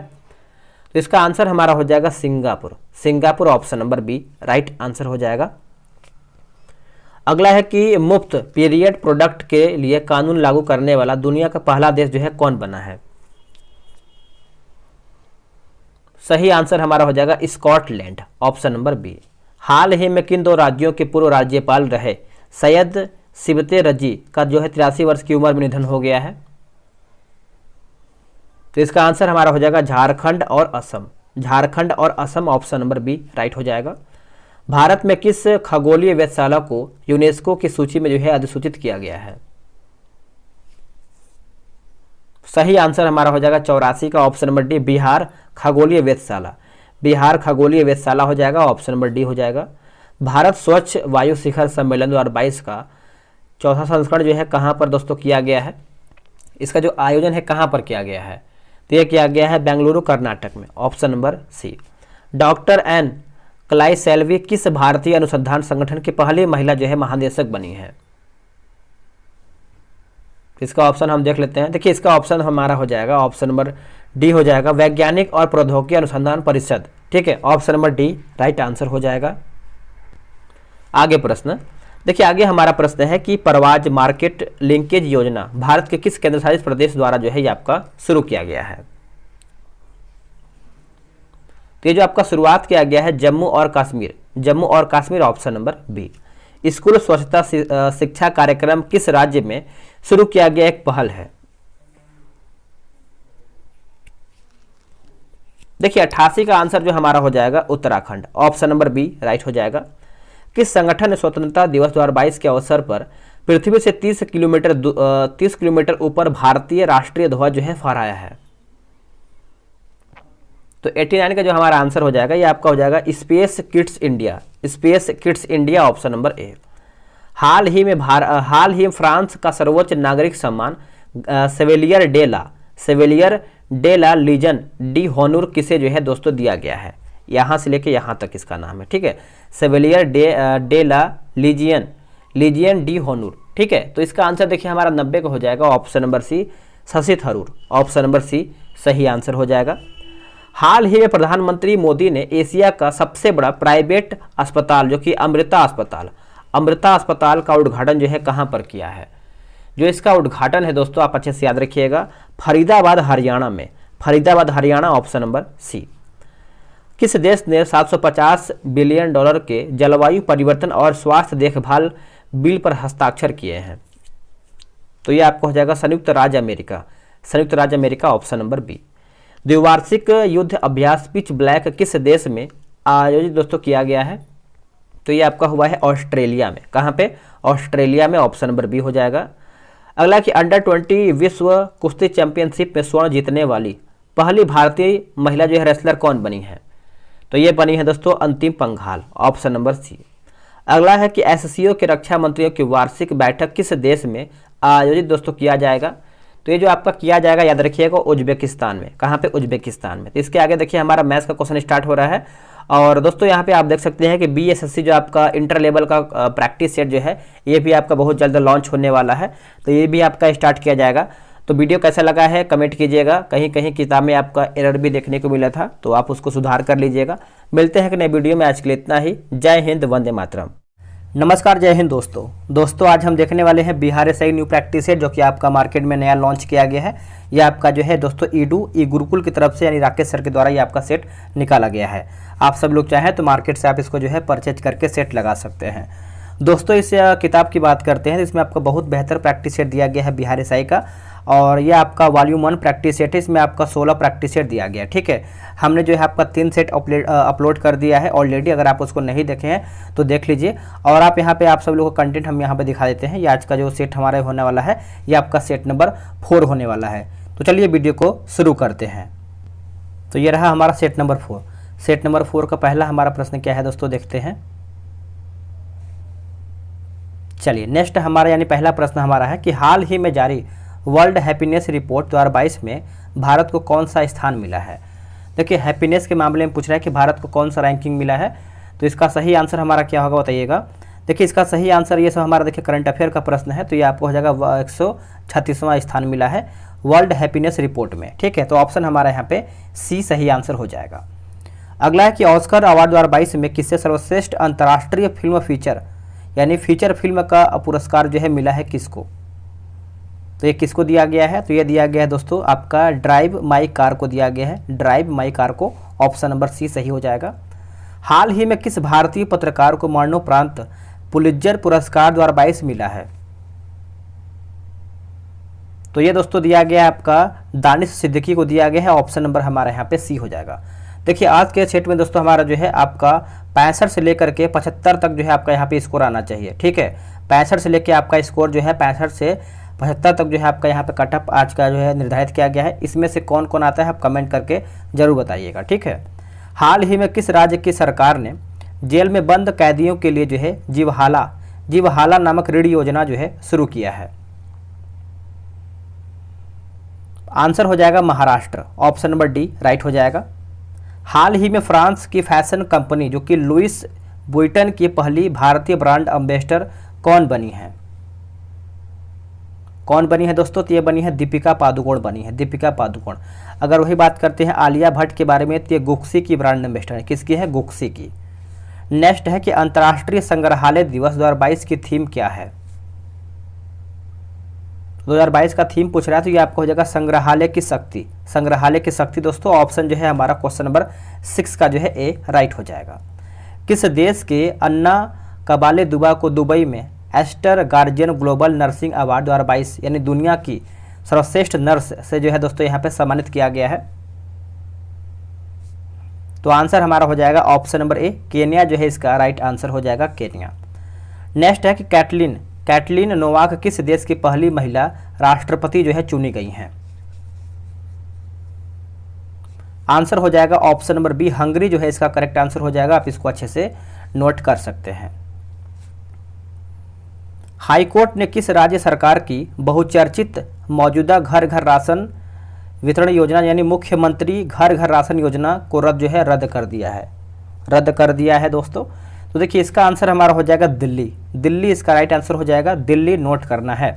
तो इसका आंसर हमारा हो जाएगा Singapore. Singapore, option number B right answer हो जाएगा। अगला है कि मुफ्त पीरियड प्रोडक्ट के लिए कानून लागू करने वाला दुनिया का पहला देश जो है कौन बना है? सही आंसर हमारा हो जाएगा स्कॉटलैंड, ऑप्शन नंबर बी। हाल ही में किन 2 राज्यों के पूर्व राज्यपाल रहे सैयद सिबते रजी का जो है 83 वर्ष की उम्र में निधन हो गया है? तो इसका आंसर हमारा हो जाएगा झारखंड और असम। झारखंड और Assam, option number B right हो जाएगा। भारत में किस खगोलीय वेधशाला को यूनेस्को की सूची में जो है अधिसूचित किया गया है? सही आंसर हमारा हो जाएगा 84 का, ऑप्शन नंबर डी बिहार खगोलीय वेधशाला। बिहार खगोलीय वेधशाला हो जाएगा, ऑप्शन नंबर डी हो जाएगा। भारत स्वच्छ वायु शिखर सम्मेलन 2022 का 4था संस्करण जो है कहाँ पर दोस्तों किया गया है? इसका जो आयोजन है कहाँ पर किया गया है? तो यह किया गया है बेंगलुरु कर्नाटक में, option number C. Doctor N Kalaiselvi किस भारतीय अनुसंधान संगठन की पहली महिला जो है महानिदेशक बनी है? इसका ऑप्शन हम देख लेते हैं। देखिए इसका ऑप्शन हमारा हो जाएगा, ऑप्शन नंबर डी हो जाएगा, वैज्ञानिक और प्रौद्योगिकी अनुसंधान परिषद। ठीक है, option number D right answer हो जाएगा। आगे प्रश्न देखिए, आगे हमारा प्रश्न है कि परवाज मार्केट लिंकेज योजना भारत के किस केंद्रशासित प्रदेश द्वारा जो है ये आपका शुरू किया गया है? तो ये जो आपका शुरुआत किया गया है जम्मू और Kashmir, option number B. School स्वच्छता शिक्षा कार्यक्रम किस राज्य में शुरू किया गया एक पहल है? देखिए 88 का आंसर जो हमारा हो जाएगा Uttarakhand, option number B right हो जाएगा। किस संगठन ने स्वतंत्रता दिवस 2022 के अवसर पर पृथ्वी से 30 किलोमीटर ऊपर भारतीय राष्ट्रीय ध्वज जो है फहराया है? तो 89 का जो हमारा आंसर हो जाएगा ये आपका हो जाएगा space kids India, option number A. हाल ही में फ्रांस का सर्वोच्च नागरिक सम्मान Chevalier de la Legion d' Honneur किसे जो है दोस्तों दिया गया है? यहाँ से लेके यहाँ तक इसका नाम है। ठीक है, सेवेलियर डे ला लीजियन डी होनूर। ठीक है, तो इसका आंसर देखिए हमारा 90 का हो जाएगा, option number C Shashi Tharoor, option number C सही आंसर हो जाएगा। हाल ही में प्रधानमंत्री मोदी ने एशिया का सबसे बड़ा प्राइवेट अस्पताल जो कि अमृता अस्पताल का उद्घाटन जो है कहाँ पर किया है? जो इसका उद्घाटन है दोस्तों आप अच्छे से याद रखिएगा, Faridabad Haryana, option number C. किस देश ने $750 बिलियन के जलवायु परिवर्तन और स्वास्थ्य देखभाल बिल पर हस्ताक्षर किए हैं? तो ये आपको हो जाएगा संयुक्त राज्य अमेरिका, ऑप्शन नंबर बी। द्विवार्षिक युद्ध अभ्यास पिच ब्लैक किस देश में आयोजित दोस्तों किया गया है? तो ये आपका हुआ है ऑस्ट्रेलिया में। कहाँ पे? ऑस्ट्रेलिया में, ऑप्शन नंबर बी हो जाएगा। अगला कि अंडर 20 विश्व कुश्ती चैंपियनशिप में स्वर्ण जीतने वाली पहली भारतीय महिला जो है रेसलर कौन बनी है? तो ये बनी है दोस्तों अंतिम पंघाल, ऑप्शन नंबर सी। अगला है कि एससीओ के रक्षा मंत्रियों की वार्षिक बैठक किस देश में आयोजित दोस्तों किया जाएगा? तो ये जो आपका किया जाएगा याद रखिएगा उज्बेकिस्तान में। कहाँ पे? उज्बेकिस्तान में। तो इसके आगे देखिए हमारा मैथ्स का क्वेश्चन स्टार्ट हो रहा है और दोस्तों यहाँ पे आप देख सकते हैं कि BSSC जो आपका इंटर लेवल का प्रैक्टिस सेट जो है ये भी आपका बहुत जल्द लॉन्च होने वाला है, तो ये भी आपका स्टार्ट किया जाएगा। तो वीडियो कैसा लगा है कमेंट कीजिएगा। कहीं कहीं किताब में आपका एरर भी देखने को मिला था तो आप उसको सुधार कर लीजिएगा। मिलते हैं कि नए वीडियो में, आज के लिए इतना ही। जय हिंद, वंदे मातरम। नमस्कार, जय हिंद दोस्तों आज हम देखने वाले हैं Bihar SI new practice set जो कि आपका मार्केट में नया लॉन्च किया गया है। यह आपका जो है दोस्तों ई गुरुकुल की तरफ से यानी राकेश सर के द्वारा ये आपका सेट निकाला गया है। आप सब लोग चाहें तो मार्केट से आप इसको जो है परचेज करके सेट लगा सकते हैं। दोस्तों इस किताब की बात करते हैं तो इसमें आपको बहुत बेहतर प्रैक्टिस सेट दिया गया है बिहार एसआई का, और ये आपका वॉल्यूम 1 प्रैक्टिस सेट है। इसमें आपका 16 प्रैक्टिस सेट दिया गया है। ठीक है, हमने जो है आपका 3 सेट अपलोड कर दिया है ऑलरेडी। अगर आप उसको नहीं देखे हैं तो देख लीजिए। और आप यहाँ पे आप सब लोगों का कंटेंट हम यहाँ पे दिखा देते हैं। ये आज का जो सेट हमारा होने वाला है ये आपका सेट नंबर 4 होने वाला है। तो चलिए वीडियो को शुरू करते हैं। तो ये रहा हमारा सेट नंबर 4। सेट नंबर 4 का पहला हमारा प्रश्न क्या है दोस्तों, देखते हैं। चलिए नेक्स्ट हमारा यानी पहला प्रश्न हमारा है कि हाल ही में जारी वर्ल्ड हैप्पीनेस रिपोर्ट 2022 में भारत को कौन सा स्थान मिला है। देखिए हैप्पीनेस के मामले में पूछ रहा है कि भारत को कौन सा रैंकिंग मिला है। तो इसका सही आंसर हमारा क्या होगा बताइएगा। देखिए इसका सही आंसर ये सब हमारा देखिए करंट अफेयर का प्रश्न है, तो ये आपको हो जाएगा 136वां स्थान मिला है वर्ल्ड हैप्पीनेस रिपोर्ट में। ठीक है, तो ऑप्शन हमारा यहाँ पे सी सही आंसर हो जाएगा। अगला है कि ऑस्कर अवार्ड 2022 में किससे सर्वश्रेष्ठ अंतर्राष्ट्रीय फिल्म फीचर यानी फीचर फिल्म का पुरस्कार जो है मिला है, किसको। तो ये किसको दिया गया है, तो ये दिया गया है दोस्तों आपका ड्राइव माई कार को दिया गया है। ड्राइव माई कार को, ऑप्शन नंबर सी सही हो जाएगा। हाल ही में किस भारतीय पत्रकार को मरणोपरांत पुलित्जर पुरस्कार 2022 मिला है। तो ये दोस्तों दिया गया है आपका दानिश सिद्दीकी को दिया गया है। ऑप्शन नंबर हमारा यहाँ पे सी हो जाएगा। देखिए आज के सेट में दोस्तों हमारा जो है आपका 65 से लेकर के 75 तक जो है आपका यहाँ पे स्कोर आना चाहिए। ठीक है, 65 से लेकर आपका स्कोर जो है 65 से 75 तक जो है आपका यहाँ पे कटअप आज का जो है निर्धारित किया गया है। इसमें से कौन कौन आता है आप कमेंट करके जरूर बताइएगा। ठीक है, हाल ही में किस राज्य की सरकार ने जेल में बंद कैदियों के लिए जो है जीवहाला नामक ऋण योजना जो है शुरू किया है। आंसर हो जाएगा Maharashtra, option number D right हो जाएगा। हाल ही में फ्रांस की फैशन कंपनी जो कि लुइस वुइटन की पहली भारतीय ब्रांड एम्बेसडर कौन बनी है। कौन बनी है दोस्तों, तो ये बनी है दीपिका पादुकोण बनी है, दीपिका पादुकोण। अगर वही बात करते हैं आलिया भट्ट के बारे में तो ये गुक्सी की ब्रांड एम्बेसडर है। किसकी है, गुक्सी की। नेक्स्ट है कि अंतर्राष्ट्रीय संग्रहालय दिवस 2022 की थीम क्या है। 2022 का थीम पूछ रहा है तो ये आपको हो जाएगा संग्रहालय की शक्ति। संग्रहालय की शक्ति दोस्तों, ऑप्शन जो है हमारा क्वेश्चन नंबर 6 का जो है ए राइट हो जाएगा। किस देश के अन्ना कबाले दुबा को दुबई में Aster Guardian Global Nursing Award 2022 यानी दुनिया की सर्वश्रेष्ठ नर्स से जो है दोस्तों यहाँ पे सम्मानित किया गया है। तो आंसर हमारा हो जाएगा ऑप्शन नंबर ए केन्या जो है इसका राइट आंसर हो जाएगा, केन्या। नेक्स्ट है कि कैटलीन नोवाक किस देश की पहली महिला राष्ट्रपति जो है चुनी गई हैं। आंसर हो जाएगा ऑप्शन नंबर बी हंगरी जो है इसका करेक्ट आंसर हो जाएगा। आप इसको अच्छे से नोट कर सकते हैं। हाईकोर्ट ने किस राज्य सरकार की बहुचर्चित मौजूदा घर घर राशन वितरण योजना यानी मुख्यमंत्री घर घर राशन योजना को रद्द कर दिया है दोस्तों। तो देखिए इसका आंसर हमारा हो जाएगा दिल्ली इसका राइट आंसर हो जाएगा, दिल्ली नोट करना है।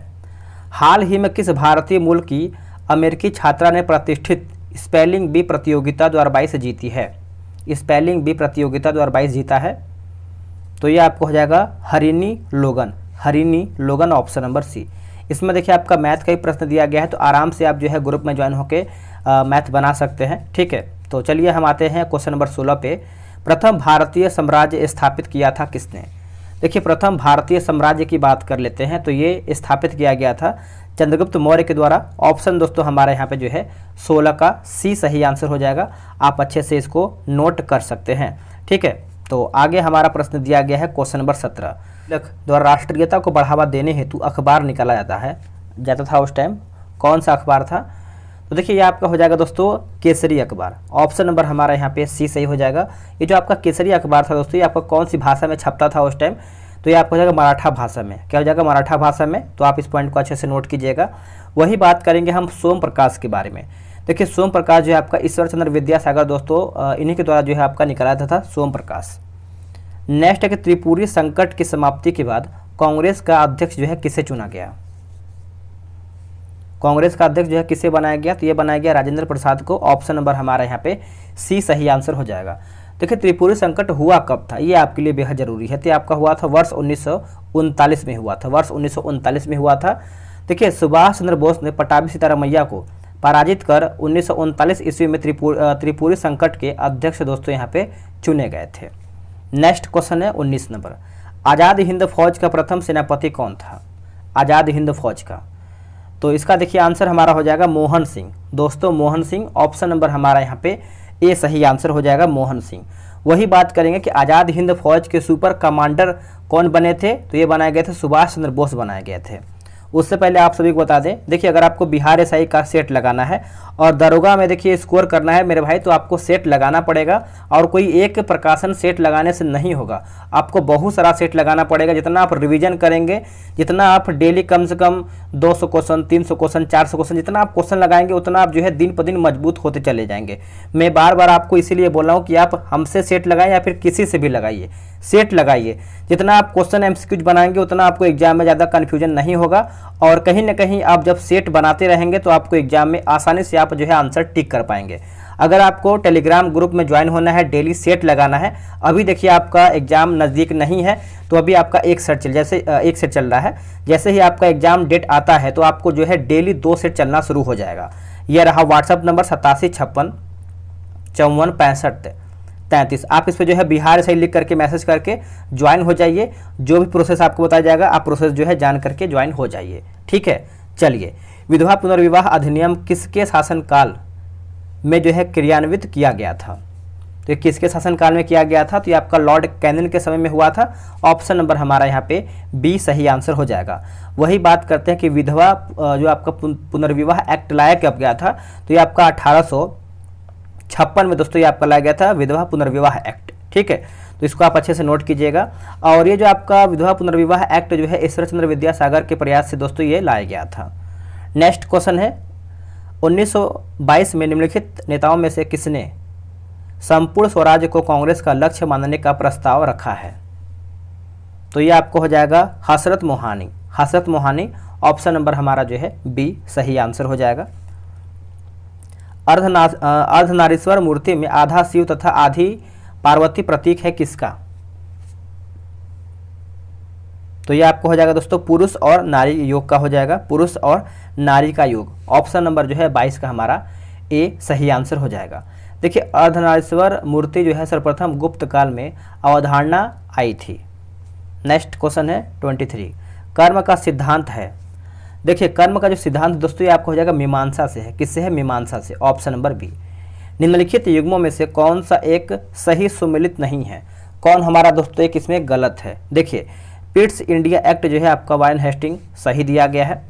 हाल ही में किस भारतीय मूल की अमेरिकी छात्रा ने प्रतिष्ठित स्पेलिंग बी प्रतियोगिता 2022 जीती है। स्पेलिंग बी प्रतियोगिता 2022 जीता है, तो ये आपको हो जाएगा हरिनी लोगन, ऑप्शन नंबर सी। इसमें देखिए आपका मैथ का ही प्रश्न दिया गया है, तो आराम से आप जो है ग्रुप में ज्वाइन होकर मैथ बना सकते हैं। ठीक है, तो चलिए हम आते हैं क्वेश्चन नंबर 16 पे। प्रथम भारतीय साम्राज्य स्थापित किया था किसने। देखिए प्रथम भारतीय साम्राज्य की बात कर लेते हैं तो ये स्थापित किया गया था चंद्रगुप्त मौर्य के द्वारा। ऑप्शन दोस्तों हमारे यहाँ पे जो है 16 का सी सही आंसर हो जाएगा। आप अच्छे से इसको नोट कर सकते हैं। ठीक है, तो आगे हमारा प्रश्न दिया गया है क्वेश्चन नंबर 17। द्वारा राष्ट्रीयता को बढ़ावा देने हेतु अखबार निकाला जाता था उस टाइम, कौन सा अखबार था। तो देखिए ये आपका हो जाएगा दोस्तों केसरी अखबार। ऑप्शन नंबर हमारा यहाँ पे सी सही हो जाएगा। ये जो आपका केसरी अखबार था दोस्तों ये आपका कौन सी भाषा में छपता था उस टाइम, तो ये आपको हो जाएगा मराठा भाषा में। क्या हो जाएगा, मराठा भाषा में। तो आप इस पॉइंट को अच्छे से नोट कीजिएगा। वही बात करेंगे हम सोम प्रकाश के बारे में। देखिए सोम प्रकाश जो है आपका ईश्वर चंद्र विद्यासागर दोस्तों इन्हीं के द्वारा जो है आपका निकाला था सोम प्रकाश। नेक्स्ट है कि त्रिपुरी संकट की समाप्ति के बाद कांग्रेस का अध्यक्ष जो है किसे चुना गया। कांग्रेस का अध्यक्ष जो है किसे बनाया गया, तो ये बनाया गया राजेंद्र प्रसाद को। ऑप्शन नंबर हमारा यहाँ पे सी सही आंसर हो जाएगा। देखिए त्रिपुरी संकट हुआ कब था, ये आपके लिए बेहद जरूरी है। तो आपका हुआ था वर्ष 1939 में हुआ था, वर्ष 1939 में हुआ था। देखिए सुभाष चंद्र बोस ने पटाभी सीतारामैया को पराजित कर 1939 ईस्वी में त्रिपुरी संकट के अध्यक्ष दोस्तों यहाँ पे चुने गए थे। नेक्स्ट क्वेश्चन है 19 नंबर, आज़ाद हिंद फौज का प्रथम सेनापति कौन था? आज़ाद हिंद फौज का, तो इसका देखिए आंसर हमारा हो जाएगा मोहन सिंह। दोस्तों मोहन सिंह, ऑप्शन नंबर हमारा यहाँ पे ए सही आंसर हो जाएगा, मोहन सिंह। वही बात करेंगे कि आज़ाद हिंद फौज के सुपर कमांडर कौन बने थे, तो ये बनाए गए थे सुभाष चंद्र बोस बनाए गए थे। उससे पहले आप सभी को बता दें, देखिए अगर आपको बिहार एसआई का सेट लगाना है और दरोगा में देखिए स्कोर करना है मेरे भाई, तो आपको सेट लगाना पड़ेगा। और कोई एक प्रकाशन सेट लगाने से नहीं होगा, आपको बहुत सारा सेट लगाना पड़ेगा। जितना आप रिवीजन करेंगे, जितना आप डेली कम से कम 200 क्वेश्चन, 300 क्वेश्चन, 400 क्वेश्चन, जितना आप क्वेश्चन लगाएंगे उतना आप जो है दिन पर दिन मजबूत होते चले जाएंगे। मैं बार बार आपको इसीलिए बोल रहा हूँ कि आप हमसे सेट लगाएं या फिर किसी से भी लगाइए, सेट लगाइए। जितना आप क्वेश्चन एमसीक्यूज बनाएंगे उतना आपको एग्जाम में ज़्यादा कन्फ्यूजन नहीं होगा। और कहीं ना कहीं आप जब सेट बनाते रहेंगे तो आपको एग्जाम में आसानी से आप जो है आंसर टिक कर पाएंगे। अगर आपको टेलीग्राम ग्रुप में ज्वाइन होना है, डेली सेट लगाना है, अभी देखिए आपका एग्जाम नज़दीक नहीं है तो अभी आपका एक सेट चल रहा है। जैसे ही आपका एग्जाम डेट आता है तो आपको जो है डेली 2 सेट चलना शुरू हो जाएगा। यह रहा व्हाट्सअप नंबर 8756546533। आप इस पर जो है बिहार से लिख करके मैसेज करके ज्वाइन हो जाइए। जो भी प्रोसेस आपको बताया जाएगा आप प्रोसेस जो है जान करके ज्वाइन हो जाइए, ठीक है। चलिए, विधवा पुनर्विवाह अधिनियम किसके शासनकाल में जो है क्रियान्वित किया गया था? तो किसके शासनकाल में किया गया था? तो ये आपका लॉर्ड कैनिंग के समय में हुआ था। ऑप्शन नंबर हमारा यहाँ पे बी सही आंसर हो जाएगा। वही बात करते हैं कि विधवा जो आपका पुनर्विवाह एक्ट लाया कब गया था, तो ये आपका 1856 में दोस्तों ये आपका लाया गया था विधवा पुनर्विवाह एक्ट, ठीक है। तो इसको आप अच्छे से नोट कीजिएगा। और ये जो आपका विधवा पुनर्विवाह एक्ट जो है ईश्वर चंद्र विद्यासागर के प्रयास से दोस्तों ये लाया गया था। नेक्स्ट क्वेश्चन है 1922 में निम्नलिखित नेताओं में से किसने संपूर्ण स्वराज्य को कांग्रेस का लक्ष्य मानने का प्रस्ताव रखा है? तो ये आपको हो जाएगा हसरत मोहानी। हसरत मोहानी, ऑप्शन नंबर हमारा जो है बी सही आंसर हो जाएगा। अर्धनारीश्वर मूर्ति में आधा शिव तथा आधी पार्वती प्रतीक है किसका? तो ये आपको हो जाएगा दोस्तों पुरुष और नारी योग का हो जाएगा, पुरुष और नारी का योग। ऑप्शन नंबर जो है 22 का हमारा ए सही आंसर हो जाएगा। देखिए अर्धनारीश्वर मूर्ति जो है सर्वप्रथम गुप्त काल में अवधारणा आई थी। नेक्स्ट क्वेश्चन है 23, कर्म का सिद्धांत है। देखिए कर्म का जो सिद्धांत दोस्तों ये आपको हो जाएगा मीमांसा से है। किससे है? मीमांसा से। Option number B. निम्नलिखित युग्मों में से कौन सा एक सही सुमिलित नहीं है? कौन हमारा दोस्तों एक इसमें गलत है? देखिए पिट्स इंडिया एक्ट जो है आपका वारेन हेस्टिंग सही दिया गया है।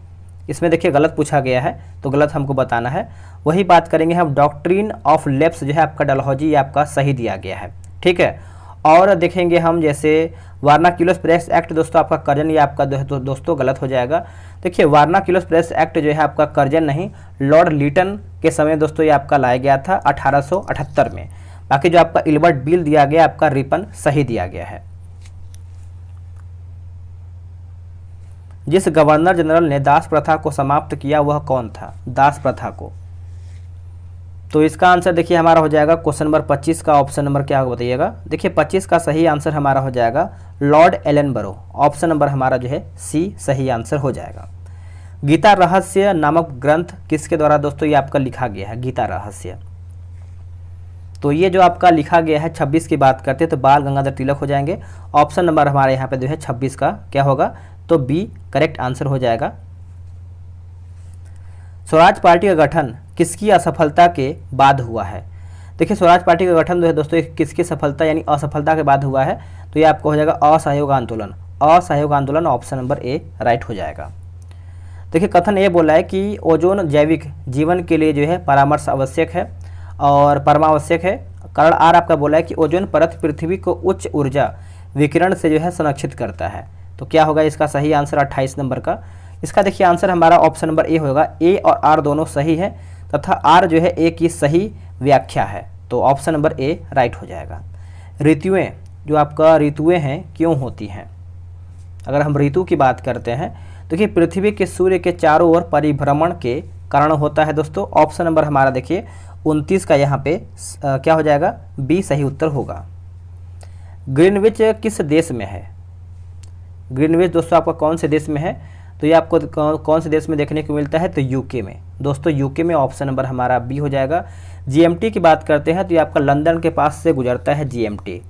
इसमें देखिए गलत पूछा गया है तो गलत हमको बताना है। वही बात करेंगे हम डॉक्ट्रिन ऑफ लेप्स जो है आपका डलहौजी ये आपका सही दिया गया है, ठीक है। और देखेंगे हम जैसे वार्नाक्यूलस प्रेस एक्ट दोस्तों आपका कर्जन ये आपका दोस्तों गलत हो जाएगा। देखिए वार्नाक्यूलस प्रेस एक्ट जो है आपका कर्जन नहीं, लॉर्ड लीटन के समय दोस्तों ये आपका लाया गया था 1878 में। बाकी जो आपका इल्बर्ट बिल दिया गया आपका रिपन सही दिया गया है। जिस गवर्नर जनरल ने दास प्रथा को समाप्त किया वह कौन था? दास प्रथा को, तो इसका आंसर देखिए हमारा हो जाएगा क्वेश्चन नंबर 25 का ऑप्शन नंबर क्या होगा बताइएगा। देखिए 25 का सही आंसर हमारा हो जाएगा लॉर्ड एलनबरो। ऑप्शन नंबर हमारा जो है सी सही आंसर हो जाएगा। गीता रहस्य नामक ग्रंथ किसके द्वारा दोस्तों ये आपका लिखा गया है? गीता रहस्य, तो ये जो आपका लिखा गया है 26 की बात करते हैं तो बाल गंगाधर तिलक हो जाएंगे। ऑप्शन नंबर हमारे यहाँ पे जो है 26 का क्या होगा? तो बी करेक्ट आंसर हो जाएगा। स्वराज पार्टी का गठन किसकी असफलता के बाद हुआ है? देखिए स्वराज पार्टी का गठन जो है दोस्तों किसकी सफलता यानी असफलता के बाद हुआ है, तो ये आपको हो जाएगा असहयोग आंदोलन। असहयोग आंदोलन ऑप्शन नंबर ए राइट हो जाएगा। देखिए कथन ये बोला है कि ओजोन जैविक जीवन के लिए जो है परामर्श आवश्यक है और परमावश्यक है। कारण आर आपका बोला है कि ओजोन परत पृथ्वी को उच्च ऊर्जा विकिरण से जो है संरक्षित करता है। तो क्या होगा इसका सही आंसर 28 नंबर का। इसका देखिए आंसर हमारा ऑप्शन नंबर ए होगा। ए और आर दोनों सही है तथा आर जो है ए की सही व्याख्या है, तो ऑप्शन नंबर ए राइट हो जाएगा। ऋतुएं जो आपका ऋतुएं हैं क्यों होती हैं? अगर हम ऋतु की बात करते हैं तो देखिए पृथ्वी के सूर्य के चारों ओर परिभ्रमण के कारण होता है दोस्तों। ऑप्शन नंबर हमारा देखिए 29 का यहाँ पे क्या हो जाएगा, बी सही उत्तर होगा। ग्रीनविच किस देश में है? ग्रीनविच दोस्तों आपका कौन से देश में है? तो ये आपको कौन से देश में देखने को मिलता है? तो यूके में। दोस्तों यूके में ऑप्शन नंबर हमारा बी हो जाएगा। जीएमटी की बात करते हैं तो ये आपका लंदन के पास से गुजरता है जीएमटी।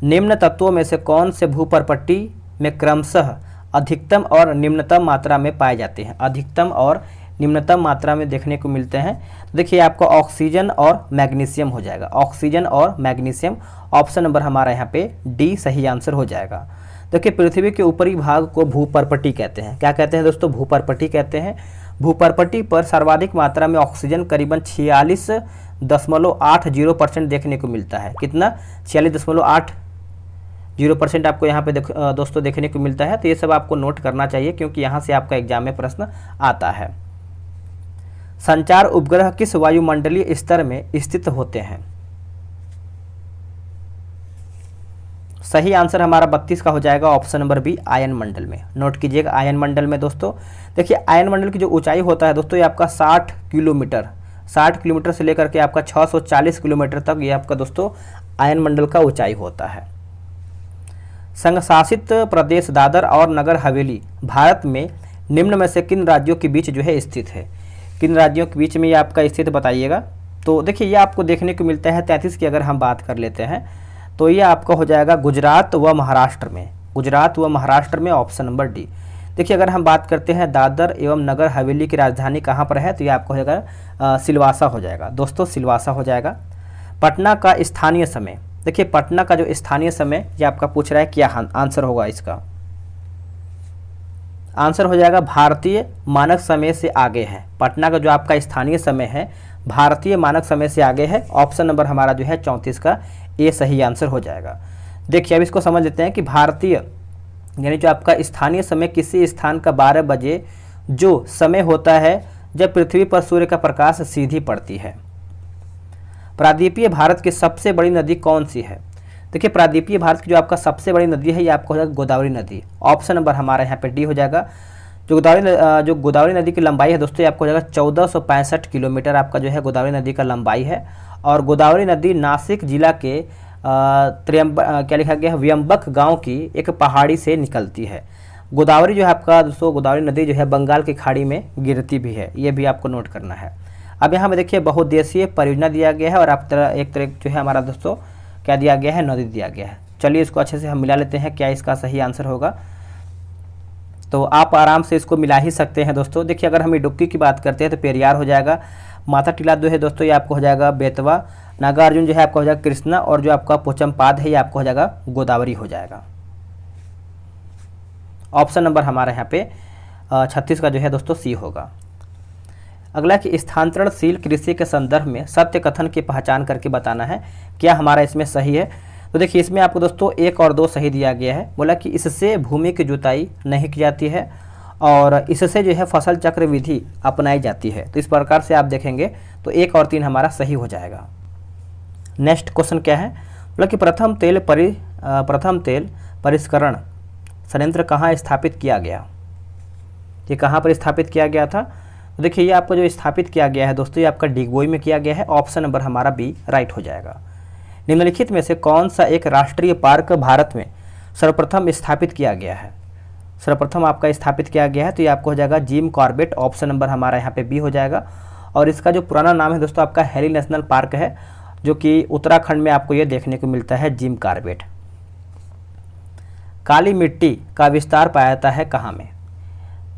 निम्न तत्वों में से कौन से भूपर्पट्टी में क्रमशः अधिकतम और निम्नतम मात्रा में पाए जाते हैं? अधिकतम और निम्नतम मात्रा में देखने को मिलते हैं। देखिए आपका ऑक्सीजन और मैग्नीशियम हो जाएगा। ऑक्सीजन और मैग्नीशियम, ऑप्शन नंबर हमारा यहाँ पे डी सही आंसर हो जाएगा। देखिए पृथ्वी के ऊपरी भाग को भूपर्पट्टी कहते हैं। क्या कहते हैं दोस्तों? भूपर्पट्टी कहते हैं। भूपर्पट्टी पर सर्वाधिक मात्रा में ऑक्सीजन करीबन 46.80% देखने को मिलता है। कितना? 46.80% आपको यहाँ पे दोस्तों देखने को मिलता है। तो ये सब आपको नोट करना चाहिए क्योंकि यहाँ से आपका एग्जाम में प्रश्न आता है। संचार उपग्रह किस वायुमंडलीय स्तर में स्थित होते हैं? सही आंसर हमारा 32 का हो जाएगा, ऑप्शन नंबर बी आयन मंडल में। नोट कीजिएगा आयन मंडल में दोस्तों। देखिए आयन मंडल की जो ऊंचाई होता है दोस्तों ये आपका 60 किलोमीटर से लेकर के आपका 640 किलोमीटर तक ये आपका दोस्तों आयन मंडल का ऊंचाई होता है। संघ शासित प्रदेश दादर और नगर हवेली भारत में निम्न में से किन राज्यों के बीच जो है स्थित है? किन राज्यों के बीच में ये आपका स्थित बताइएगा। तो देखिए ये आपको देखने को मिलता है 33 की अगर हम बात कर लेते हैं तो ये आपका हो जाएगा गुजरात व महाराष्ट्र में। गुजरात व महाराष्ट्र में, ऑप्शन नंबर डी। देखिए अगर हम बात करते हैं दादर एवं नगर हवेली की राजधानी कहाँ पर है तो ये आपको हो जाएगा सिलवासा हो जाएगा दोस्तों, सिलवासा हो जाएगा। पटना का स्थानीय समय, देखिए पटना का जो स्थानीय समय ये आपका पूछ रहा है क्या आंसर होगा इसका? आंसर हो जाएगा भारतीय मानक समय से आगे है। पटना का जो आपका स्थानीय समय है भारतीय मानक समय से आगे है। ऑप्शन नंबर हमारा जो है 34 का ए सही आंसर हो जाएगा। देखिए अब इसको समझ लेते हैं कि भारतीय यानी जो आपका स्थानीय समय किसी स्थान का 12 बजे जो समय होता है जब पृथ्वी पर सूर्य का प्रकाश सीधी पड़ती है। प्रायद्वीपीय भारत की सबसे बड़ी नदी कौन सी है? देखिए प्रायद्वीपीय भारत की जो आपका सबसे बड़ी नदी है ये आपको हो जाएगा गोदावरी नदी। ऑप्शन नंबर हमारा यहाँ पे डी हो जाएगा। जो गोदावरी नदी की लंबाई है दोस्तों ये आपको हो जाएगा 1465 किलोमीटर आपका जो है गोदावरी नदी का लंबाई है। और गोदावरी नदी नासिक जिला के क्या लिखा गया है, व्यंबक गांव की एक पहाड़ी से निकलती है। गोदावरी जो है आपका दोस्तों गोदावरी नदी जो है बंगाल की खाड़ी में गिरती भी है, ये भी आपको नोट करना है। अब यहाँ पे देखिए बहुउद्देशीय परियोजना दिया गया है और आप एक तरह जो है हमारा दोस्तों क्या दिया गया है, नदी दिया गया है। चलिए इसको अच्छे से हम मिला लेते हैं क्या इसका सही आंसर होगा। तो आप आराम से इसको मिला ही सकते हैं दोस्तों। देखिए अगर हम इडुक्की की बात करते हैं तो पेरियार हो जाएगा। माता टीला जो है दोस्तों ये आपको हो जाएगा बेतवा। नागार्जुन जो है आपका हो जाएगा कृष्णा और जो आपका पोचमपाद है ये आपको हो जाएगा गोदावरी हो जाएगा। ऑप्शन नंबर हमारा यहाँ पे 36 का जो है दोस्तों सी होगा। अगला कि स्थानांतरणशील कृषि के संदर्भ में सत्य कथन की पहचान करके बताना है, क्या हमारा इसमें सही है। तो देखिए इसमें आपको दोस्तों 1 और 2 सही दिया गया है। बोला कि इससे भूमि की जुताई नहीं की जाती है और इससे जो है फसल चक्र विधि अपनाई जाती है। तो इस प्रकार से आप देखेंगे तो 1 और 3 हमारा सही हो जाएगा। नेक्स्ट क्वेश्चन क्या है? बोला कि प्रथम तेल परिष्करण संयंत्र कहाँ स्थापित किया गया? ये कहाँ पर स्थापित किया गया था? तो देखिए ये आपको जो स्थापित किया गया है दोस्तों ये आपका डिगबोई में किया गया है। ऑप्शन नंबर हमारा बी राइट हो जाएगा। निम्नलिखित में से कौन सा एक राष्ट्रीय पार्क भारत में सर्वप्रथम स्थापित किया गया है? सर्वप्रथम आपका स्थापित किया गया है तो ये आपको हो जाएगा जिम कॉर्बेट। ऑप्शन नंबर हमारा यहाँ पे बी हो जाएगा। और इसका जो पुराना नाम है दोस्तों आपका हैरी नेशनल पार्क है जो कि उत्तराखंड में आपको ये देखने को मिलता है, जिम कॉर्बेट। काली मिट्टी का विस्तार पाया जाता है कहाँ में?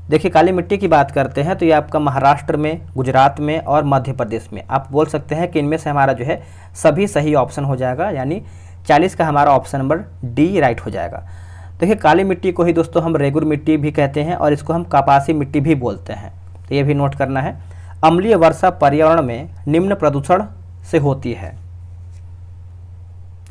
देखिए काली मिट्टी की बात करते हैं तो ये आपका महाराष्ट्र में, गुजरात में और मध्य प्रदेश में। आप बोल सकते हैं कि इनमें से हमारा जो है सभी सही ऑप्शन हो जाएगा, यानी 40 का हमारा ऑप्शन नंबर डी राइट हो जाएगा। देखिए काली मिट्टी को ही दोस्तों हम रेगुर मिट्टी भी कहते हैं और इसको हम कपासी मिट्टी भी बोलते हैं, तो ये भी नोट करना है। अम्लीय वर्षा पर्यावरण में निम्न प्रदूषण से होती है।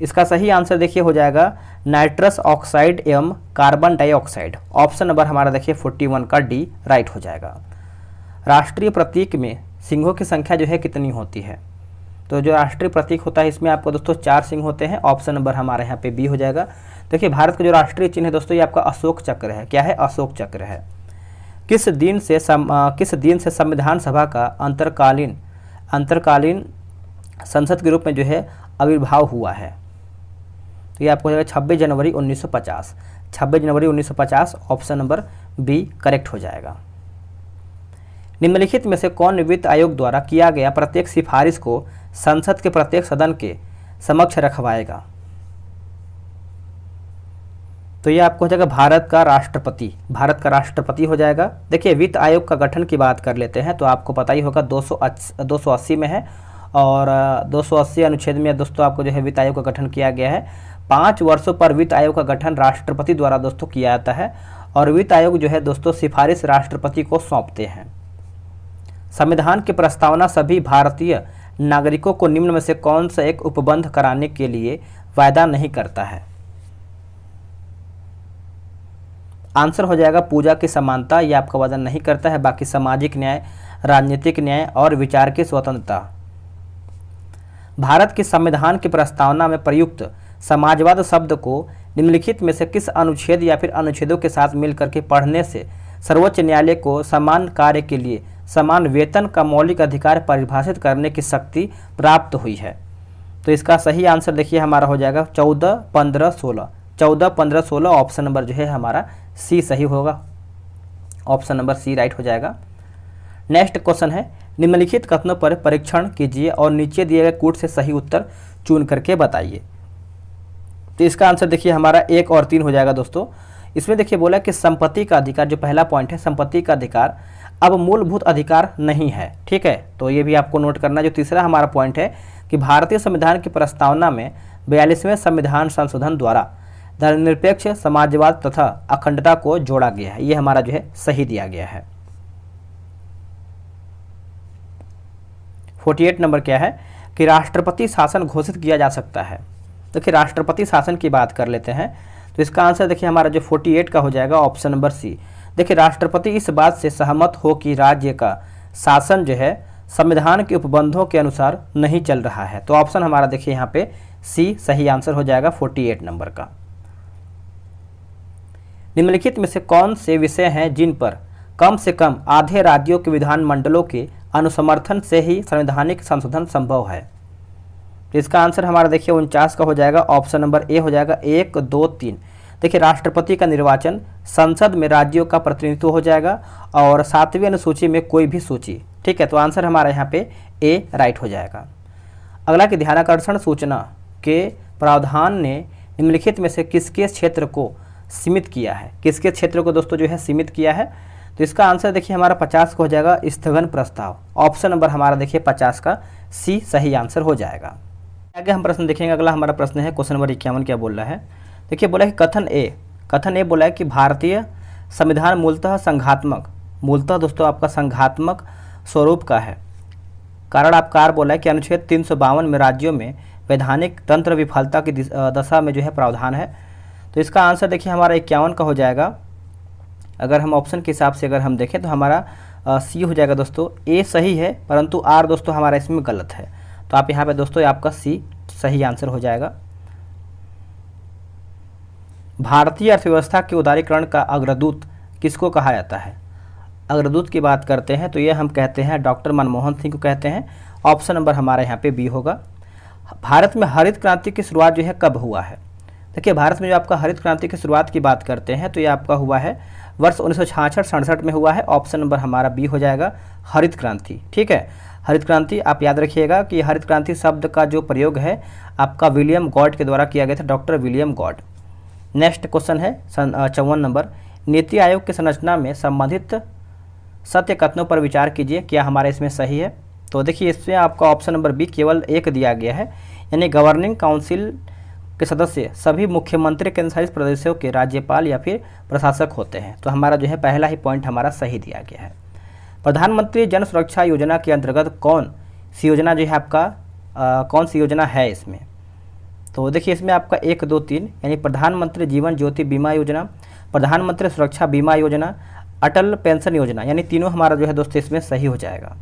इसका सही आंसर देखिए हो जाएगा नाइट्रस ऑक्साइड एवं कार्बन डाइऑक्साइड। ऑप्शन नंबर हमारा देखिए 41 का डी राइट हो जाएगा। राष्ट्रीय प्रतीक में सिंहों की संख्या जो है कितनी होती है? तो जो राष्ट्रीय प्रतीक होता है इसमें आपको दोस्तों 4 सिंह होते हैं। ऑप्शन नंबर हमारे यहाँ पे बी हो जाएगा। देखिए भारत का जो राष्ट्रीय चिन्ह है दोस्तों ये आपका अशोक चक्र है। क्या है? अशोक चक्र है। किस दिन से संविधान सभा का अंतरकालीन संसद के रूप में जो है आविर्भाव हुआ है? तो ये आपको हो जाएगा 26 जनवरी 1950। 26 जनवरी 1950 ऑप्शन नंबर बी करेक्ट हो जाएगा। निम्नलिखित में से कौन वित्त आयोग द्वारा किया गया प्रत्येक सिफारिश को संसद के प्रत्येक सदन के समक्ष रखवाएगा? तो ये आपको हो जाएगा भारत का राष्ट्रपति हो जाएगा। देखिए वित्त आयोग का गठन की बात कर लेते हैं तो आपको पता ही होगा 280 में है और 280 अनुच्छेद में दोस्तों आपको जो है वित्त आयोग का गठन किया गया है। 5 वर्षों पर वित्त आयोग का गठन राष्ट्रपति द्वारा दोस्तों किया जाता है और वित्त आयोग जो है दोस्तों सिफारिश राष्ट्रपति को सौंपते हैं। संविधान की प्रस्तावना सभी भारतीय नागरिकों को निम्न में से कौन सा एक उपबंध कराने के लिए वायदा नहीं करता है? आंसर हो जाएगा पूजा की समानता, यह आपका वादा नहीं करता है। बाकी सामाजिक न्याय, राजनीतिक न्याय और विचार की स्वतंत्रता। भारत के संविधान की प्रस्तावना में प्रयुक्त समाजवाद शब्द को निम्नलिखित में से किस अनुच्छेद या फिर अनुच्छेदों के साथ मिलकर के पढ़ने से सर्वोच्च न्यायालय को समान कार्य के लिए समान वेतन का मौलिक अधिकार परिभाषित करने की शक्ति प्राप्त हुई है? तो इसका सही आंसर देखिए हमारा हो जाएगा 14, 15, 16। 14, 15, 16 ऑप्शन नंबर जो है हमारा सी सही होगा। ऑप्शन नंबर सी राइट हो जाएगा। नेक्स्ट क्वेश्चन है, निम्नलिखित कथनों पर परीक्षण कीजिए और नीचे दिए गए कूट से सही उत्तर चुन करके बताइए। तो इसका आंसर देखिए हमारा 1 और 3 हो जाएगा दोस्तों। इसमें देखिए बोला कि संपत्ति का अधिकार, जो पहला पॉइंट है संपत्ति का अधिकार अब मूलभूत अधिकार नहीं है, ठीक है, तो ये भी आपको नोट करना। जो तीसरा हमारा पॉइंट है कि भारतीय संविधान की प्रस्तावना में 42वें संविधान संशोधन द्वारा धर्मनिरपेक्ष समाजवाद तथा अखंडता को जोड़ा गया है, ये हमारा जो है सही दिया गया है। 48 नंबर क्या है कि राष्ट्रपति शासन घोषित किया जा सकता है? देखिए राष्ट्रपति शासन की बात कर लेते हैं तो इसका आंसर देखिए हमारा जो 48 का हो जाएगा ऑप्शन नंबर सी। देखिए राष्ट्रपति इस बात से सहमत हो कि राज्य का शासन जो है संविधान के उपबंधों के अनुसार नहीं चल रहा है, तो ऑप्शन हमारा देखिए यहाँ पे सी सही आंसर हो जाएगा 48 नंबर का। निम्नलिखित में से कौन से विषय हैं जिन पर कम से कम आधे राज्यों के विधानमंडलों के अनुसमर्थन से ही संवैधानिक संशोधन संभव है? तो इसका आंसर हमारा देखिए 49 का हो जाएगा। ऑप्शन नंबर ए हो जाएगा 1, 2, 3। देखिए राष्ट्रपति का निर्वाचन संसद में राज्यों का प्रतिनिधित्व हो जाएगा और 7वीं अनुसूची में कोई भी सूची, ठीक है, तो आंसर हमारा यहाँ पे ए राइट हो जाएगा। अगला कि ध्यानाकर्षण सूचना के प्रावधान ने निम्नलिखित में से किसके क्षेत्र को सीमित किया है? किसके क्षेत्र को दोस्तों जो है सीमित किया है? तो इसका आंसर देखिए हमारा 50 का हो जाएगा स्थगन प्रस्ताव। ऑप्शन नंबर हमारा देखिए 50 का सी सही आंसर हो जाएगा। आगे हम प्रश्न देखेंगे। अगला हमारा प्रश्न है क्वेश्चन नंबर 51 क्या बोल रहा है? देखिए बोला है कथन ए बोला है कि भारतीय संविधान मूलतः दोस्तों आपका संघात्मक स्वरूप का है। कारण आपकार बोला है कि अनुच्छेद 352 में राज्यों में वैधानिक तंत्र विफलता की दशा में जो है प्रावधान है। तो इसका आंसर देखिए हमारा 51 का हो जाएगा। अगर हम ऑप्शन के हिसाब से अगर हम देखें तो हमारा सी हो जाएगा दोस्तों। ए सही है परंतु आर दोस्तों हमारा इसमें गलत है, तो आप यहाँ पे दोस्तों आपका सी सही आंसर हो जाएगा। भारतीय अर्थव्यवस्था के उदारीकरण का अग्रदूत किसको कहा जाता है? अग्रदूत की बात करते हैं तो ये हम कहते हैं डॉक्टर मनमोहन सिंह को कहते हैं। ऑप्शन नंबर हमारा यहाँ पे बी होगा। भारत में हरित क्रांति की शुरुआत जो है कब हुआ है? देखिए भारत में जो आपका हरित क्रांति की शुरुआत की बात करते हैं तो ये आपका हुआ है वर्ष 1966-67 में हुआ है। ऑप्शन नंबर हमारा बी हो जाएगा हरित क्रांति, ठीक है। हरित क्रांति आप याद रखिएगा कि हरित क्रांति शब्द का जो प्रयोग है आपका विलियम गॉड के द्वारा किया गया था, doctor William God. Next question है 54 नंबर, नीति आयोग की संरचना में संबंधित सत्य कथनों पर विचार कीजिए, क्या हमारा इसमें सही है? तो देखिए इसमें आपका ऑप्शन नंबर बी केवल 1 दिया गया है, यानी गवर्निंग काउंसिल के सदस्य सभी मुख्यमंत्री केंद्रशासित प्रदेशों के राज्यपाल या फिर प्रशासक होते हैं। तो हमारा जो है पहला ही पॉइंट हमारा सही दिया गया है। प्रधानमंत्री जन सुरक्षा योजना के अंतर्गत कौन सी योजना जो है आपका कौन सी योजना है इसमें? तो देखिए इसमें आपका 1, 2, 3 यानी प्रधानमंत्री जीवन ज्योति बीमा योजना, प्रधानमंत्री सुरक्षा बीमा योजना, अटल पेंशन योजना, यानी तीनों हमारा जो है दोस्तों इसमें सही हो जाएगा।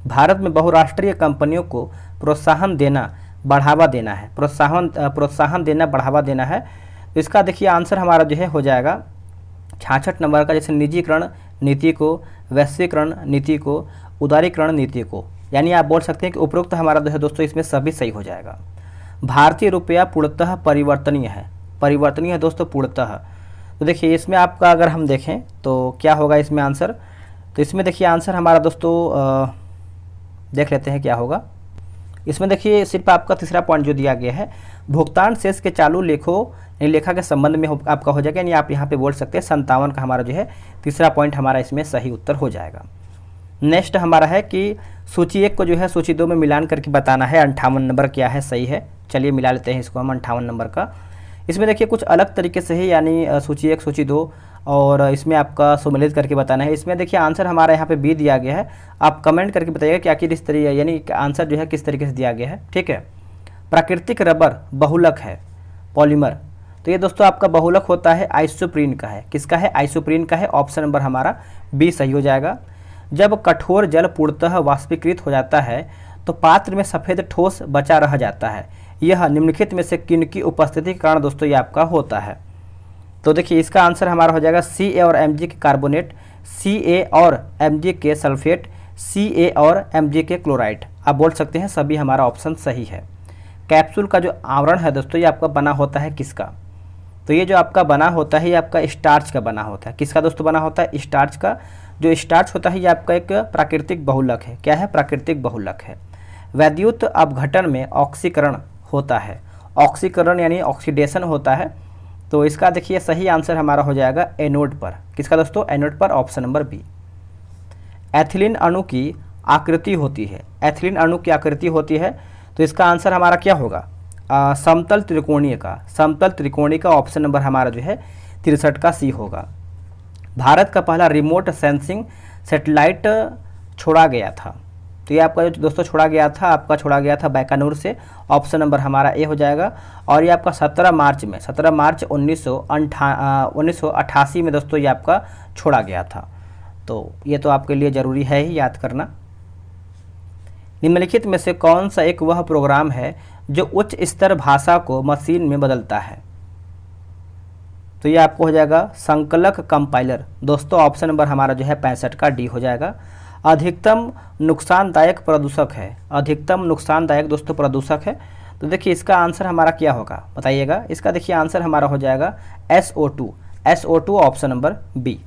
भारत में बहुराष्ट्रीय कंपनियों को प्रोत्साहन देना बढ़ावा देना है, प्रोत्साहन देना बढ़ावा देना है। तो इसका देखिए आंसर हमारा जो है हो जाएगा 66 नंबर का। जैसे निजीकरण, नीति को, वैश्वीकरण नीति को, उदारीकरण नीति को, यानी आप बोल सकते हैं कि उपरोक्त हमारा जो है दोस्तों इसमें सभी सही हो जाएगा। भारतीय रुपया पूर्णतः परिवर्तनीय है, परिवर्तनीय है दोस्तों पूर्णतः। तो देखिए इसमें आपका अगर हम देखें तो क्या होगा इसमें आंसर, तो इसमें देखिए आंसर हमारा दोस्तों देख लेते हैं क्या होगा। इसमें देखिए सिर्फ आपका तीसरा पॉइंट जो दिया गया है, भुगतान शेष के चालू लेखा के संबंध में आपका हो जाएगा, यानी आप यहाँ पे बोल सकते हैं 57 का हमारा जो है तीसरा पॉइंट हमारा इसमें सही उत्तर हो जाएगा। नेक्स्ट हमारा है कि सूची 1 को जो है सूची 2 में मिलान करके बताना है 58 नंबर क्या है सही है। चलिए मिला लेते हैं इसको हम 58 नंबर का। इसमें देखिए कुछ अलग तरीके से ही, यानी सूची 1 सूची 2 और इसमें आपका सम्मिलित करके बताना है। इसमें देखिए आंसर हमारा यहाँ पे बी दिया गया है, आप कमेंट करके बताइएगा कि आखिर इस तरीके यानी आंसर जो है किस तरीके से दिया गया है। ठीक है, प्राकृतिक रबर बहुलक है पॉलीमर, तो ये दोस्तों आपका बहुलक होता है आइसोप्रीन का है। किसका है? आइसोप्रीन का है। ऑप्शन नंबर हमारा बी सही हो जाएगा। जब कठोर जल पूर्णतः वाष्पीकृत हो जाता है तो पात्र में सफ़ेद ठोस बचा रह जाता है, यह निम्नलिखित में से किनकी उपस्थिति के कारण दोस्तों ये आपका होता है? तो देखिए इसका आंसर हमारा हो जाएगा Ca और Mg के कार्बोनेट, Ca और Mg के सल्फेट, Ca और Mg के क्लोराइड। आप बोल सकते हैं सभी हमारा ऑप्शन सही है। कैप्सूल का जो आवरण है दोस्तों ये आपका बना होता है किसका? तो ये जो आपका बना होता है ये आपका स्टार्च का बना होता है। किसका दोस्तों बना होता है? स्टार्च का। जो स्टार्च होता है ये आपका एक प्राकृतिक बहुलक है। क्या है? प्राकृतिक बहुलक है। वैद्युत अपघटन में ऑक्सीकरण होता है, ऑक्सीकरण यानी ऑक्सीडेशन होता है। तो इसका देखिए सही आंसर हमारा हो जाएगा एनोड पर। किसका दोस्तों? एनोड पर, ऑप्शन नंबर बी। एथिलीन अणु की आकृति होती है, एथिलीन अणु की आकृति होती है, तो इसका आंसर हमारा क्या होगा? समतल त्रिकोणीय का, समतल त्रिकोणीय का ऑप्शन नंबर हमारा जो है 63 का सी होगा। भारत का पहला रिमोट सेंसिंग सैटेलाइट छोड़ा गया था, तो ये आपका जो दोस्तों छोड़ा गया था, आपका छोड़ा गया था बैकानूर से, ऑप्शन नंबर हमारा ए हो जाएगा। और ये आपका 17 मार्च में, 17 मार्च 1988 में दोस्तों ये आपका छोड़ा गया था। तो ये तो आपके लिए ज़रूरी है ही याद करना। निम्नलिखित में से कौन सा एक वह प्रोग्राम है जो उच्च स्तर भाषा को मशीन में बदलता है? तो ये आपको हो जाएगा संकलक कंपाइलर। दोस्तों ऑप्शन नंबर हमारा जो है 65 का डी हो जाएगा। अधिकतम नुकसानदायक प्रदूषक है, अधिकतम नुकसानदायक दोस्तों प्रदूषक है, तो देखिए इसका आंसर हमारा क्या होगा बताइएगा। इसका देखिए आंसर हमारा हो जाएगा SO2, SO2 option number B.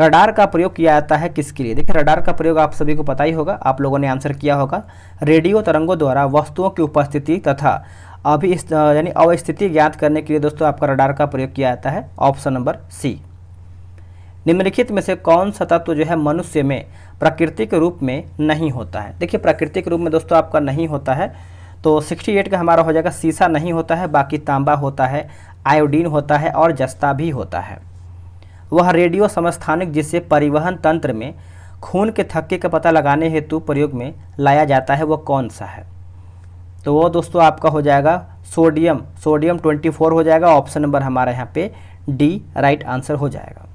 Radar का प्रयोग किया जाता है किसके लिए? देखिए रडार का प्रयोग आप सभी को पता ही होगा, आप लोगों ने आंसर किया होगा। रेडियो तरंगों द्वारा वस्तुओं की उपस्थिति तथा यानी अवस्थिति ज्ञात करने के लिए दोस्तों आपका रडार का प्रयोग किया जाता है, ऑप्शन नंबर सी। निम्नलिखित में से कौन सा तत्व जो है मनुष्य में प्राकृतिक रूप में नहीं होता है? देखिए प्राकृतिक रूप में दोस्तों आपका नहीं होता है, तो 68 का हमारा हो जाएगा सीसा नहीं होता है, बाकी तांबा होता है, आयोडीन होता है और जस्ता भी होता है। वह रेडियो समस्थानिक जिसे परिवहन तंत्र में खून के थक्के का पता लगाने हेतु प्रयोग में लाया जाता है, वह कौन सा है? तो वो दोस्तों आपका हो जाएगा सोडियम, सोडियम 24 हो जाएगा, ऑप्शन नंबर हमारा यहाँ पे डी राइट आंसर हो जाएगा।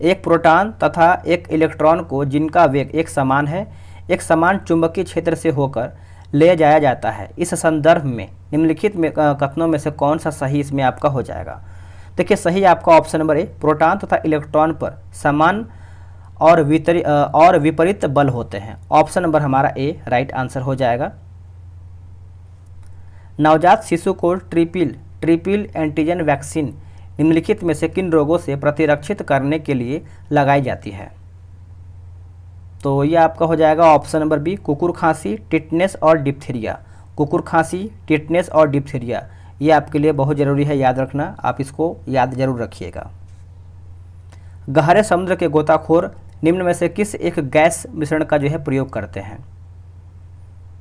एक प्रोटॉन तथा एक इलेक्ट्रॉन को जिनका वेग एक समान है, एक समान चुंबकीय क्षेत्र से होकर ले जाया जाता है, इस संदर्भ में निम्नलिखित में कथनों में से कौन सा सही इसमें आपका हो जाएगा? देखिए सही आपका ऑप्शन नंबर ए, प्रोटॉन तथा इलेक्ट्रॉन पर समान और विपरीत बल होते हैं, ऑप्शन नंबर हमारा ए राइट आंसर हो जाएगा। नवजात शिशु को ट्रिपल एंटीजन वैक्सीन निम्नलिखित में से किन रोगों से प्रतिरक्षित करने के लिए लगाई जाती है? तो ये आपका हो जाएगा ऑप्शन नंबर बी, कुकुर खांसी, टिटनेस और डिप्थीरिया। कुकुर खांसी, टिटनेस और डिप्थीरिया ये आपके लिए बहुत ज़रूरी है याद रखना, आप इसको याद जरूर रखिएगा। गहरे समुद्र के गोताखोर निम्न में से किस एक गैस मिश्रण का जो है प्रयोग करते हैं?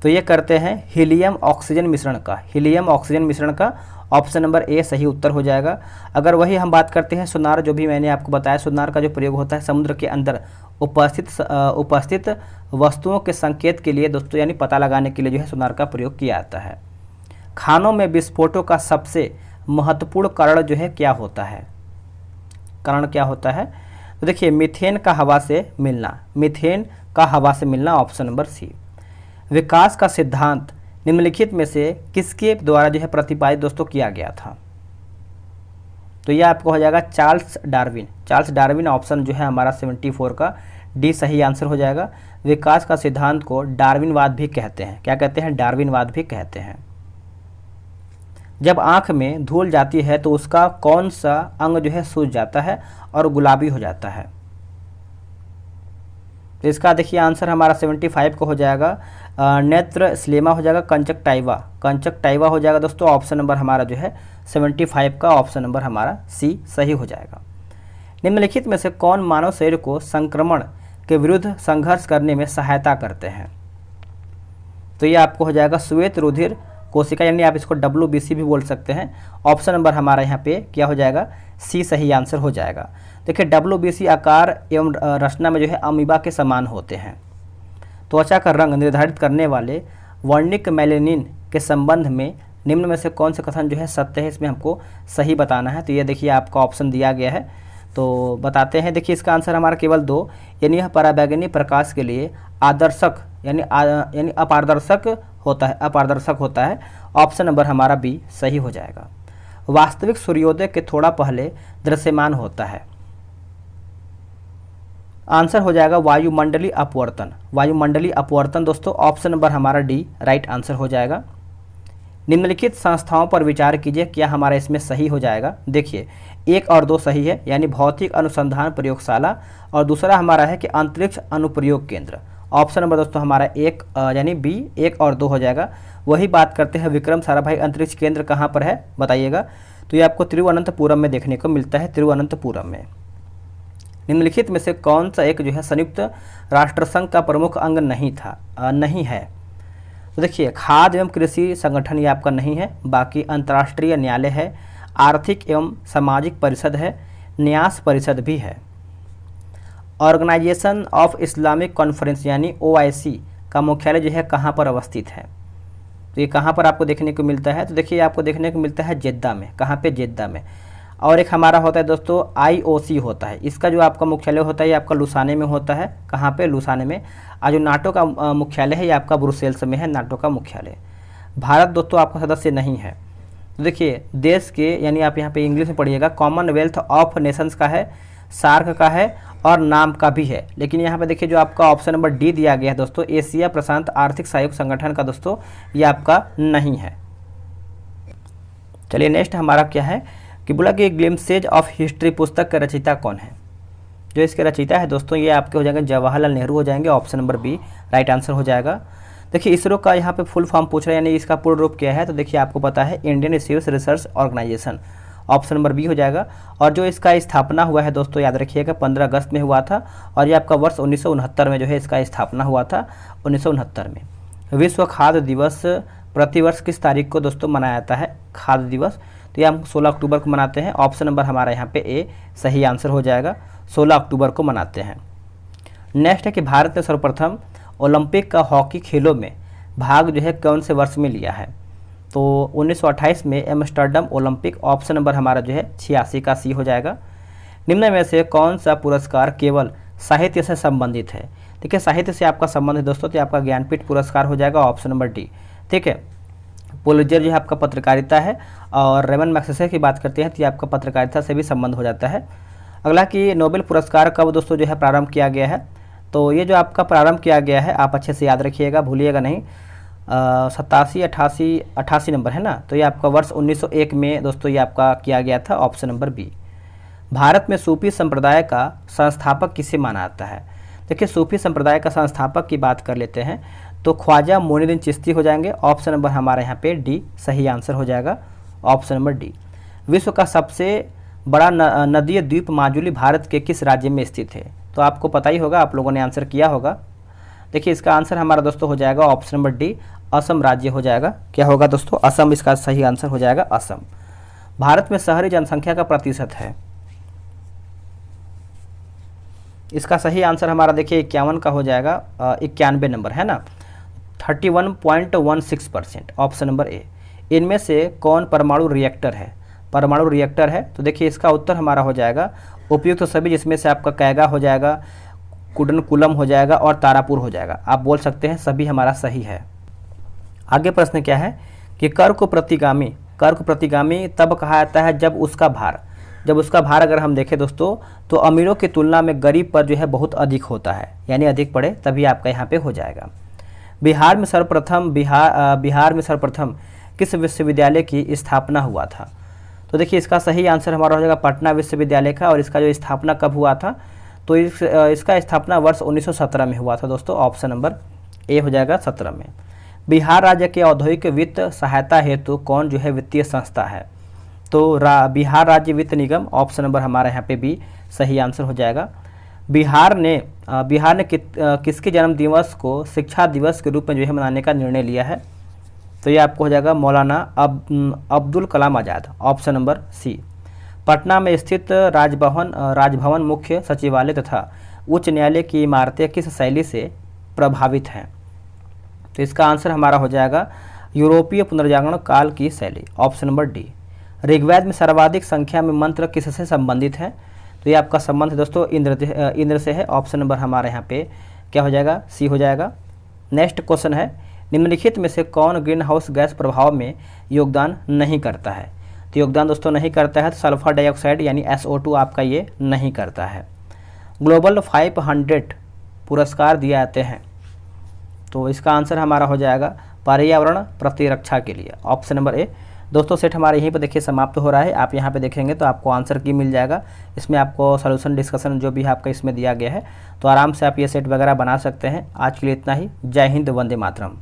तो ये करते हैं हीलियम ऑक्सीजन मिश्रण का, हीलियम ऑक्सीजन मिश्रण का, ऑप्शन नंबर ए सही उत्तर हो जाएगा। अगर वही हम बात करते हैं सोनार, जो भी मैंने आपको बताया, सोनार का जो प्रयोग होता है समुद्र के अंदर उपस्थित वस्तुओं के संकेत के लिए दोस्तों, यानी पता लगाने के लिए जो है सोनार का प्रयोग किया जाता है। खानों में विस्फोटों का सबसे महत्वपूर्ण कारण जो है क्या होता है? कारण क्या होता है? तो देखिए मीथेन का हवा से मिलना, मीथेन का हवा से मिलना, ऑप्शन नंबर सी। विकास का सिद्धांत निम्नलिखित में से किसके द्वारा जो है प्रतिपादित दोस्तों किया गया था? तो ये आपको हो जाएगा Charles Darwin. Charles Darwin option जो है हमारा 74 का डी सही आंसर हो जाएगा। विकास का सिद्धांत को डार्विनवाद भी कहते हैं। क्या कहते हैं? डार्विनवाद भी कहते हैं। जब आँख में धूल जाती है तो उसका कौन सा अंग जो है सूज जाता है और गुलाबी हो जाता है? तो इसका देखिए आंसर हमारा 75 को हो जाएगा नेत्र स्लेमा हो जाएगा, कंजक्टाइवा। कंजक्टाइवा हो जाएगा दोस्तों। ऑप्शन नंबर हमारा जो है 75 का ऑप्शन नंबर हमारा सी सही हो जाएगा। निम्नलिखित में से कौन मानव शरीर को संक्रमण के विरुद्ध संघर्ष करने में सहायता करते हैं? तो ये आपको हो जाएगा श्वेत रुधिर कोशिका, यानी आप इसको WBC भी बोल सकते हैं। ऑप्शन नंबर हमारा यहाँ पे क्या हो जाएगा? सी सही आंसर हो जाएगा। देखिए WBC आकार एवं रचना में जो है अमीबा के समान होते हैं। त्वचा का रंग निर्धारित करने वाले वर्णिक मेलेनिन के संबंध में निम्न में से कौन सा कथन जो है सत्य है? इसमें हमको सही बताना है। तो ये देखिए आपका ऑप्शन दिया गया है, तो बताते हैं। देखिए इसका आंसर हमारा केवल 2, यानी यह पराबैंगनी प्रकाश के लिए आदर्शक यानी अपारदर्शक होता है। ऑप्शन नंबर हमारा बी सही हो जाएगा। वास्तविक सूर्योदय के थोड़ा पहले दृश्यमान होता है। आंसर हो जाएगा वायुमंडलीय अपवर्तन। वायुमंडलीय अपवर्तन दोस्तों ऑप्शन नंबर हमारा डी राइट आंसर हो जाएगा। निम्नलिखित संस्थाओं पर विचार कीजिए, क्या हमारा इसमें सही हो जाएगा? देखिए 1 और 2 सही है, यानी भौतिक अनुसंधान प्रयोगशाला, और दूसरा हमारा है कि अंतरिक्ष अनुप्रयोग केंद्र। ऑप्शन नंबर दोस्तों हमारा 1 यानी बी 1 और 2 हो जाएगा। वही बात करते हैं विक्रम साराभाई अंतरिक्ष केंद्र कहाँ पर है बताइएगा? तो ये आपको तिरुवनंतपुरम में देखने को मिलता है, तिरुवनंतपुरम में। निम्नलिखित में से कौन सा एक जो है संयुक्त राष्ट्र संघ का प्रमुख अंग नहीं है? तो देखिए खाद्य एवं कृषि संगठन ये आपका नहीं है। बाकी अंतर्राष्ट्रीय न्यायालय है, आर्थिक एवं सामाजिक परिषद है, न्यास परिषद भी है। ऑर्गेनाइजेशन ऑफ इस्लामिक कॉन्फ्रेंस यानी OIC का मुख्यालय जो है कहाँ पर अवस्थित है? तो ये कहाँ पर आपको देखने को मिलता है? तो देखिए आपको देखने को मिलता है जेद्दा में। कहाँ पे? जेद्दा में। और एक हमारा होता है दोस्तों IOC होता है। इसका जो आपका मुख्यालय होता है ये आपका लुसाने में होता है। कहाँ पे? लुसाने में। और जो नाटो का मुख्यालय है ये आपका ब्रुसेल्स में है, नाटो का मुख्यालय। भारत दोस्तों आपका सदस्य नहीं है। तो देखिए देश के, यानी आप यहाँ पे इंग्लिश में पढ़िएगा, कॉमनवेल्थ ऑफ नेशंस का है, सार्क का है और नाम का भी है। लेकिन यहाँ पे देखिए जो आपका ऑप्शन नंबर डी दिया गया है दोस्तों, एशिया प्रशांत आर्थिक सहयोग संगठन का दोस्तों ये आपका नहीं है। चलिए नेक्स्ट हमारा क्या है कि बोला कि ग्लिम्सेज ऑफ हिस्ट्री पुस्तक का रचयिता कौन है? जो इसके रचयिता है दोस्तों ये आपके हो जाएंगे जवाहरलाल नेहरू हो जाएंगे। Option number B right answer हो जाएगा। देखिए इसरो का यहाँ पे फुल फॉर्म पूछ रहे हैं, यानी इसका पूर्ण रूप क्या है? तो देखिए आपको पता है Indian Space Research Organisation. Option number B हो जाएगा। और जो इसका स्थापना हुआ है दोस्तों याद रखिएगा 15 अगस्त में हुआ था, और ये आपका वर्ष 1969 में जो है इसका स्थापना हुआ था, 1969 में। विश्व खाद्य दिवस प्रतिवर्ष किस तारीख को दोस्तों मनाया जाता है? खाद्य दिवस तो ये हम 16 अक्टूबर को मनाते हैं। ऑप्शन नंबर हमारा यहाँ पे ए सही आंसर हो जाएगा, 16 अक्टूबर को मनाते हैं। नेक्स्ट है कि भारत ने सर्वप्रथम ओलंपिक का हॉकी खेलों में भाग जो है कौन से वर्ष में लिया है? तो 1928 में एम्स्टर्डम ओलंपिक। ऑप्शन नंबर हमारा जो है 86 का सी हो जाएगा। निम्न में से कौन सा पुरस्कार केवल साहित्य से संबंधित है? देखिए साहित्य से आपका संबंध है दोस्तों, तो आपका ज्ञानपीठ पुरस्कार हो जाएगा। Option number D. ठीक है, पुलित्जर जो है आपका पत्रकारिता है, और रेमन मैग्सेसे की बात करते हैं तो ये आपका पत्रकारिता से भी संबंध हो जाता है। अगला कि नोबेल पुरस्कार कब दोस्तों जो है प्रारंभ किया गया है? तो ये जो आपका प्रारंभ किया गया है आप अच्छे से याद रखिएगा, भूलिएगा नहीं। 88 नंबर है ना, तो ये आपका वर्ष 1901 में दोस्तों ये आपका किया गया था। Option number B. भारत में सूफी संप्रदाय का संस्थापक किसे माना जाता है? देखिए सूफी संप्रदाय का संस्थापक की बात कर लेते हैं तो ख्वाजा मोइनुद्दीन चिश्ती हो जाएंगे। ऑप्शन नंबर हमारे यहाँ पे डी सही आंसर हो जाएगा, ऑप्शन नंबर डी। विश्व का सबसे बड़ा नदीय द्वीप माजुली भारत के किस राज्य में स्थित है? तो आपको पता ही होगा, आप लोगों ने आंसर किया होगा। देखिए इसका आंसर हमारा दोस्तों हो जाएगा ऑप्शन नंबर डी, असम राज्य हो जाएगा। क्या होगा दोस्तों? असम इसका सही आंसर हो जाएगा, असम। भारत में शहरी जनसंख्या का प्रतिशत है, इसका सही आंसर हमारा देखिए 51 का हो जाएगा, 91 नंबर है ना, 31.16%। ऑप्शन नंबर ए। इनमें से कौन परमाणु रिएक्टर है? परमाणु रिएक्टर है तो देखिए इसका उत्तर हमारा हो जाएगा उपयुक्त सभी, जिसमें से आपका कैगा हो जाएगा, कुडनकुलम हो जाएगा और तारापुर हो जाएगा। आप बोल सकते हैं सभी हमारा सही है। आगे प्रश्न क्या है कि कर को प्रतिगामी तब कहा जाता है जब उसका भार जब उसका भार अगर हम देखें दोस्तों तो अमीरों की तुलना में गरीब पर जो है बहुत अधिक होता है, यानी अधिक पड़े तभी आपका यहाँ पे हो जाएगा। बिहार में सर्वप्रथम किस विश्वविद्यालय की स्थापना हुआ था? तो देखिए इसका सही आंसर हमारा हो जाएगा पटना विश्वविद्यालय का। और इसका जो स्थापना कब हुआ था? तो इसका स्थापना वर्ष 1917 में हुआ था दोस्तों। ऑप्शन नंबर ए हो जाएगा 17 में। बिहार राज्य के औद्योगिक वित्त सहायता हेतु कौन जो है वित्तीय संस्था है? तो बिहार राज्य वित्त निगम। ऑप्शन नंबर हमारा यहाँ पे भी सही आंसर हो जाएगा। बिहार ने किसके जन्म दिवस को शिक्षा दिवस के रूप में जो है मनाने का निर्णय लिया है? तो ये आपको हो जाएगा Maulana Abdul Kalam Azad. Option number C. Patna में स्थित राजभवन मुख्य सचिवालय तथा उच्च न्यायालय की इमारतें किस शैली से प्रभावित हैं? तो इसका आंसर हमारा हो जाएगा यूरोपीय पुनर्जागरण काल की शैली। Option number D. ऋग्वेद में सर्वाधिक संख्या में मंत्र किससे संबंधित हैं? तो ये आपका संबंध दोस्तों इंद्र से है। ऑप्शन नंबर हमारे यहाँ पे क्या हो जाएगा? सी हो जाएगा। नेक्स्ट क्वेश्चन है, निम्नलिखित में से कौन ग्रीन हाउस गैस प्रभाव में योगदान नहीं करता है? तो योगदान दोस्तों नहीं करता है तो सल्फर डाइऑक्साइड यानी SO2 आपका ये नहीं करता है। ग्लोबल 500 पुरस्कार दिए जाते हैं, तो इसका आंसर हमारा हो जाएगा पर्यावरण प्रतिरक्षा के लिए। ऑप्शन नंबर ए। दोस्तों सेट हमारे यहीं पर देखिए समाप्त हो रहा है। आप यहाँ पे देखेंगे तो आपको आंसर की मिल जाएगा। इसमें आपको सॉल्यूशन डिस्कशन जो भी आपका इसमें दिया गया है, तो आराम से आप ये सेट वगैरह बना सकते हैं। आज के लिए इतना ही। जय हिंद, वंदे मातरम।